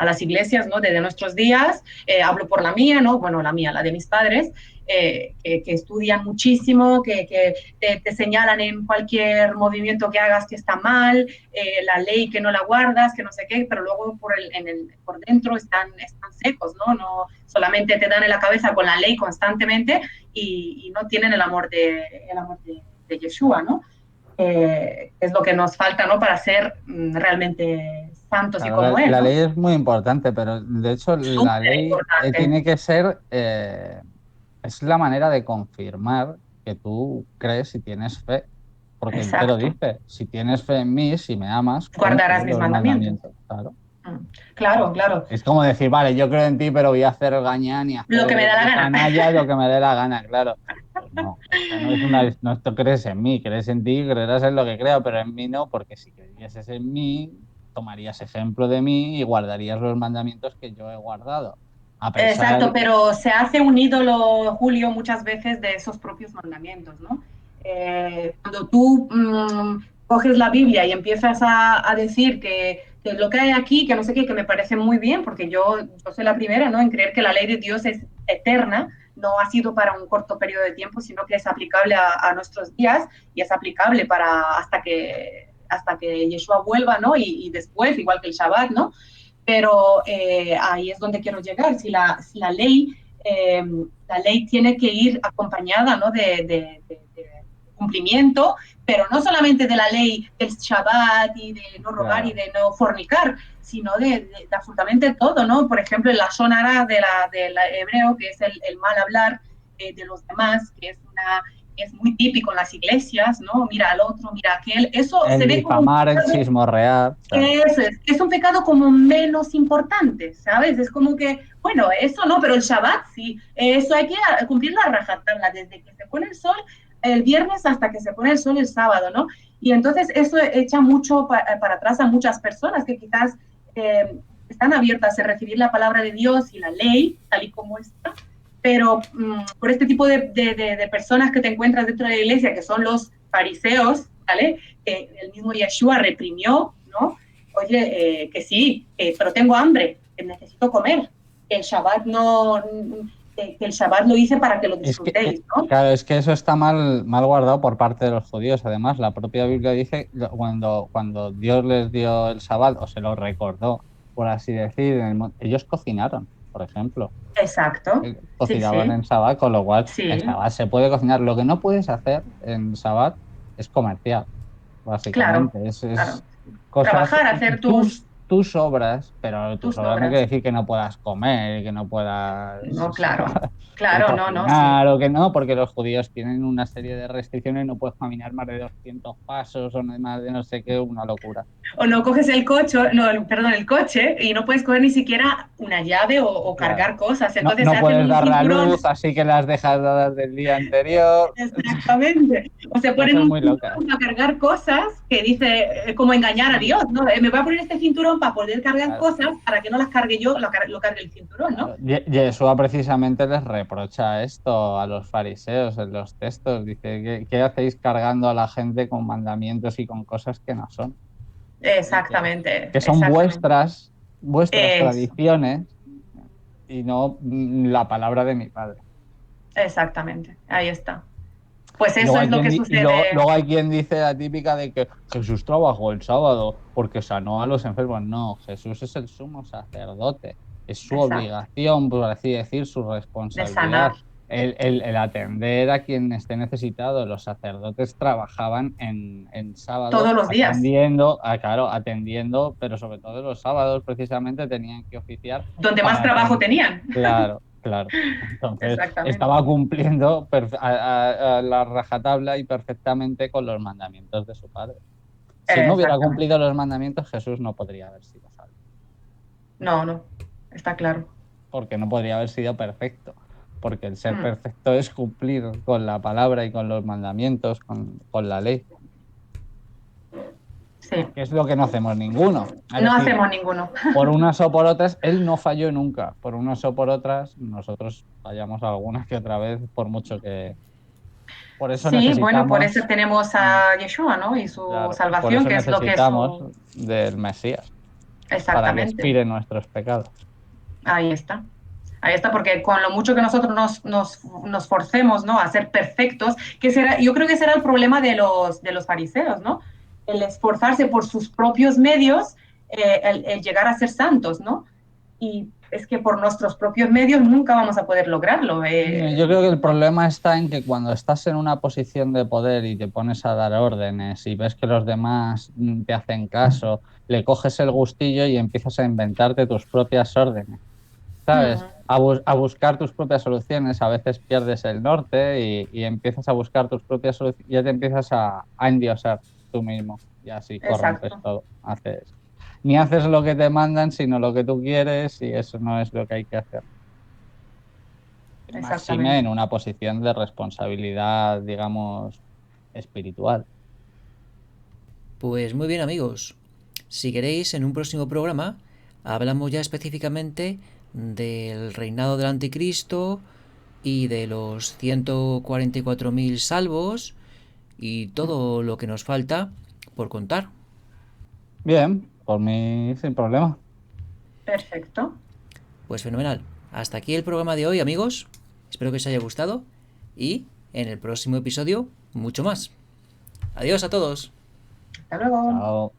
las iglesias, ¿no? De nuestros días. Hablo por la mía, ¿no? Bueno, la mía, la de mis padres, que estudian muchísimo, que te señalan en cualquier movimiento que hagas que está mal, la ley que no la guardas, que no sé qué, pero luego por dentro están secos, ¿no? No solamente te dan en la cabeza con la ley constantemente y no tienen el amor de Yeshua, ¿no? Es lo que nos falta, ¿no? Para ser realmente santos y Claro, como él, la ¿no? ley es muy importante, pero de hecho la Súper ley importante. tiene que ser, es la manera de confirmar que tú crees y tienes fe, porque él te lo Exacto. dice, si tienes fe en mí, si me amas, Guardarás cumple mis los mandamientos. mandamientos, claro. Mm. Claro, claro. Es como decir, vale, yo creo en ti, pero voy a hacer gañán y Lo que me hacer da la de gana. canalla lo que me dé la gana, claro. Pues no, o sea, no es tú crees en mí, crees en ti, creerás en lo que creo, pero en mí no, porque si creyeses en mí, tomarías ejemplo de mí y guardarías los mandamientos que yo he guardado. A pesar, Exacto, pero se hace un ídolo, Julio, muchas veces de esos propios mandamientos, ¿no? Cuando tú coges la Biblia y empiezas a decir que lo que hay aquí, que no sé qué, que me parece muy bien, porque yo soy la primera, ¿no? En creer que la ley de Dios es eterna, no ha sido para un corto periodo de tiempo, sino que es aplicable a nuestros días y es aplicable hasta que Yeshua vuelva, ¿no? Y después, igual que el Shabbat, ¿no? Pero ahí es donde quiero llegar. Eh, la ley tiene que ir acompañada, ¿no? de cumplimiento, pero no solamente de la ley del Shabbat y de no robar y claro, de no fornicar, sino de absolutamente todo, ¿no? Por ejemplo, el Lashon Hara del hebreo, que es el mal hablar de los demás, que es muy típico en las iglesias, ¿no? Mira al otro, mira a aquel. Eso se el ve como un difamar, el pecado. chismorrear, claro. Eso es un pecado como menos importante, ¿sabes? Es como que, bueno, eso no, pero el Shabbat sí, eso hay que cumplir la rajatabla desde que se pone el sol el viernes hasta que se pone el sol el sábado, ¿no? Y entonces eso echa mucho para atrás a muchas personas que quizás están abiertas a recibir la palabra de Dios y la ley, tal y como está, pero por este tipo de personas que te encuentras dentro de la iglesia, que son los fariseos, ¿vale? Que el mismo Yeshua reprimió, ¿no? Oye, que sí, pero tengo hambre, que necesito comer. El Shabbat no, que el Shabbat lo hice para que lo Es que, disfrutéis, ¿no? claro, es que eso está mal guardado por parte de los judíos. Además, la propia Biblia dice cuando Dios les dio el Sabbat o se lo recordó, por así decir, ellos cocinaron, por ejemplo. Exacto. Sí, Cocinaban sí, en Sabbat, con lo cual en sí, Sabbat se puede cocinar. Lo que no puedes hacer en Sabbat es comercial, claro, básicamente. Es claro. cosas, Trabajar, hacer tus obras, pero tus tus obras no quiere obras. decir que no puedas comer, que no puedas No, claro, claro, no, no, sí. cocinar o que no, porque los judíos tienen una serie de restricciones, no puedes caminar más de 200 pasos o más de no sé qué, una locura. O no coges el coche, no, perdón, el coche y no puedes coger ni siquiera una llave o Claro. cargar cosas. No, Entonces se no hacen puedes un dar la luz, cinturón. así que las dejas dadas del día anterior. Exactamente. O se ponen Cosas un muy locas. cinturón para cargar cosas que dice como engañar a Sí. Dios, ¿no? Me voy a poner este cinturón para poder cargar Claro, cosas para que no las cargue yo, lo cargue el cinturón, ¿no? claro. Yeshua precisamente les reprocha esto a los fariseos en los textos. Dice, ¿qué hacéis cargando a la gente con mandamientos y con cosas que no son? Y Exactamente, que son exactamente. vuestras Eso, tradiciones y no la palabra de mi padre. exactamente. Ahí está. Pues Y eso luego es hay lo que luego sucede. hay quien dice la típica de que Jesús trabajó el sábado porque sanó a los enfermos. No, Jesús es el sumo sacerdote. Es su Exacto. obligación, por así decir, su De sanar. responsabilidad. El atender a quien esté necesitado. Los sacerdotes trabajaban en sábado Todos los días. atendiendo, claro, atendiendo, pero sobre todo los sábados precisamente tenían que oficiar Donde más para trabajo atender. tenían. Claro, claro. Entonces, Exactamente. estaba cumpliendo a la rajatabla y perfectamente con los mandamientos de su padre. Si no hubiera Exactamente. cumplido los mandamientos, Jesús no podría haber sido salvo, No, no. Está claro. porque no podría haber sido perfecto, porque el ser Mm, perfecto es cumplir con la palabra y con los mandamientos, con la ley, sí. que es lo que no hacemos ninguno. Es No decir, hacemos ninguno. por unas o por otras, él no falló nunca, por unas o por otras, nosotros fallamos alguna que otra vez, por mucho que... Por eso Sí, bueno, por eso necesitamos... tenemos a Yeshua, ¿no? Y su Claro, por salvación, eso que es lo que es necesitamos su... del Mesías, para que Exactamente. expire nuestros pecados. Ahí está. Ahí está, porque con lo mucho que nosotros nos forcemos, ¿no? A ser perfectos, que será, yo creo que será el problema de los fariseos, ¿no? El esforzarse por sus propios medios, el llegar a ser santos, ¿no? Y es que por nuestros propios medios nunca vamos a poder lograrlo. Yo creo que el problema está en que cuando estás en una posición de poder y te pones a dar órdenes y ves que los demás te hacen caso, le coges el gustillo y empiezas a inventarte tus propias órdenes, ¿sabes? A buscar tus propias soluciones. A veces pierdes el norte y empiezas a buscar tus propias soluciones, ya te empiezas a endiosar tú mismo y así corrompes Exacto, todo. Ni haces lo que te mandan, sino lo que tú quieres y eso no es lo que hay que hacer. Máxime en exactamente. una posición de responsabilidad, digamos, espiritual. Pues muy bien amigos, si queréis en un próximo programa hablamos ya específicamente del reinado del anticristo y de los 144.000 salvos y todo lo que nos falta por contar. Bien, por mí sin problema. Perfecto. Pues fenomenal. Hasta aquí el programa de hoy amigos, espero que os haya gustado y en el próximo episodio mucho más. Adiós a todos. Hasta luego. Chao.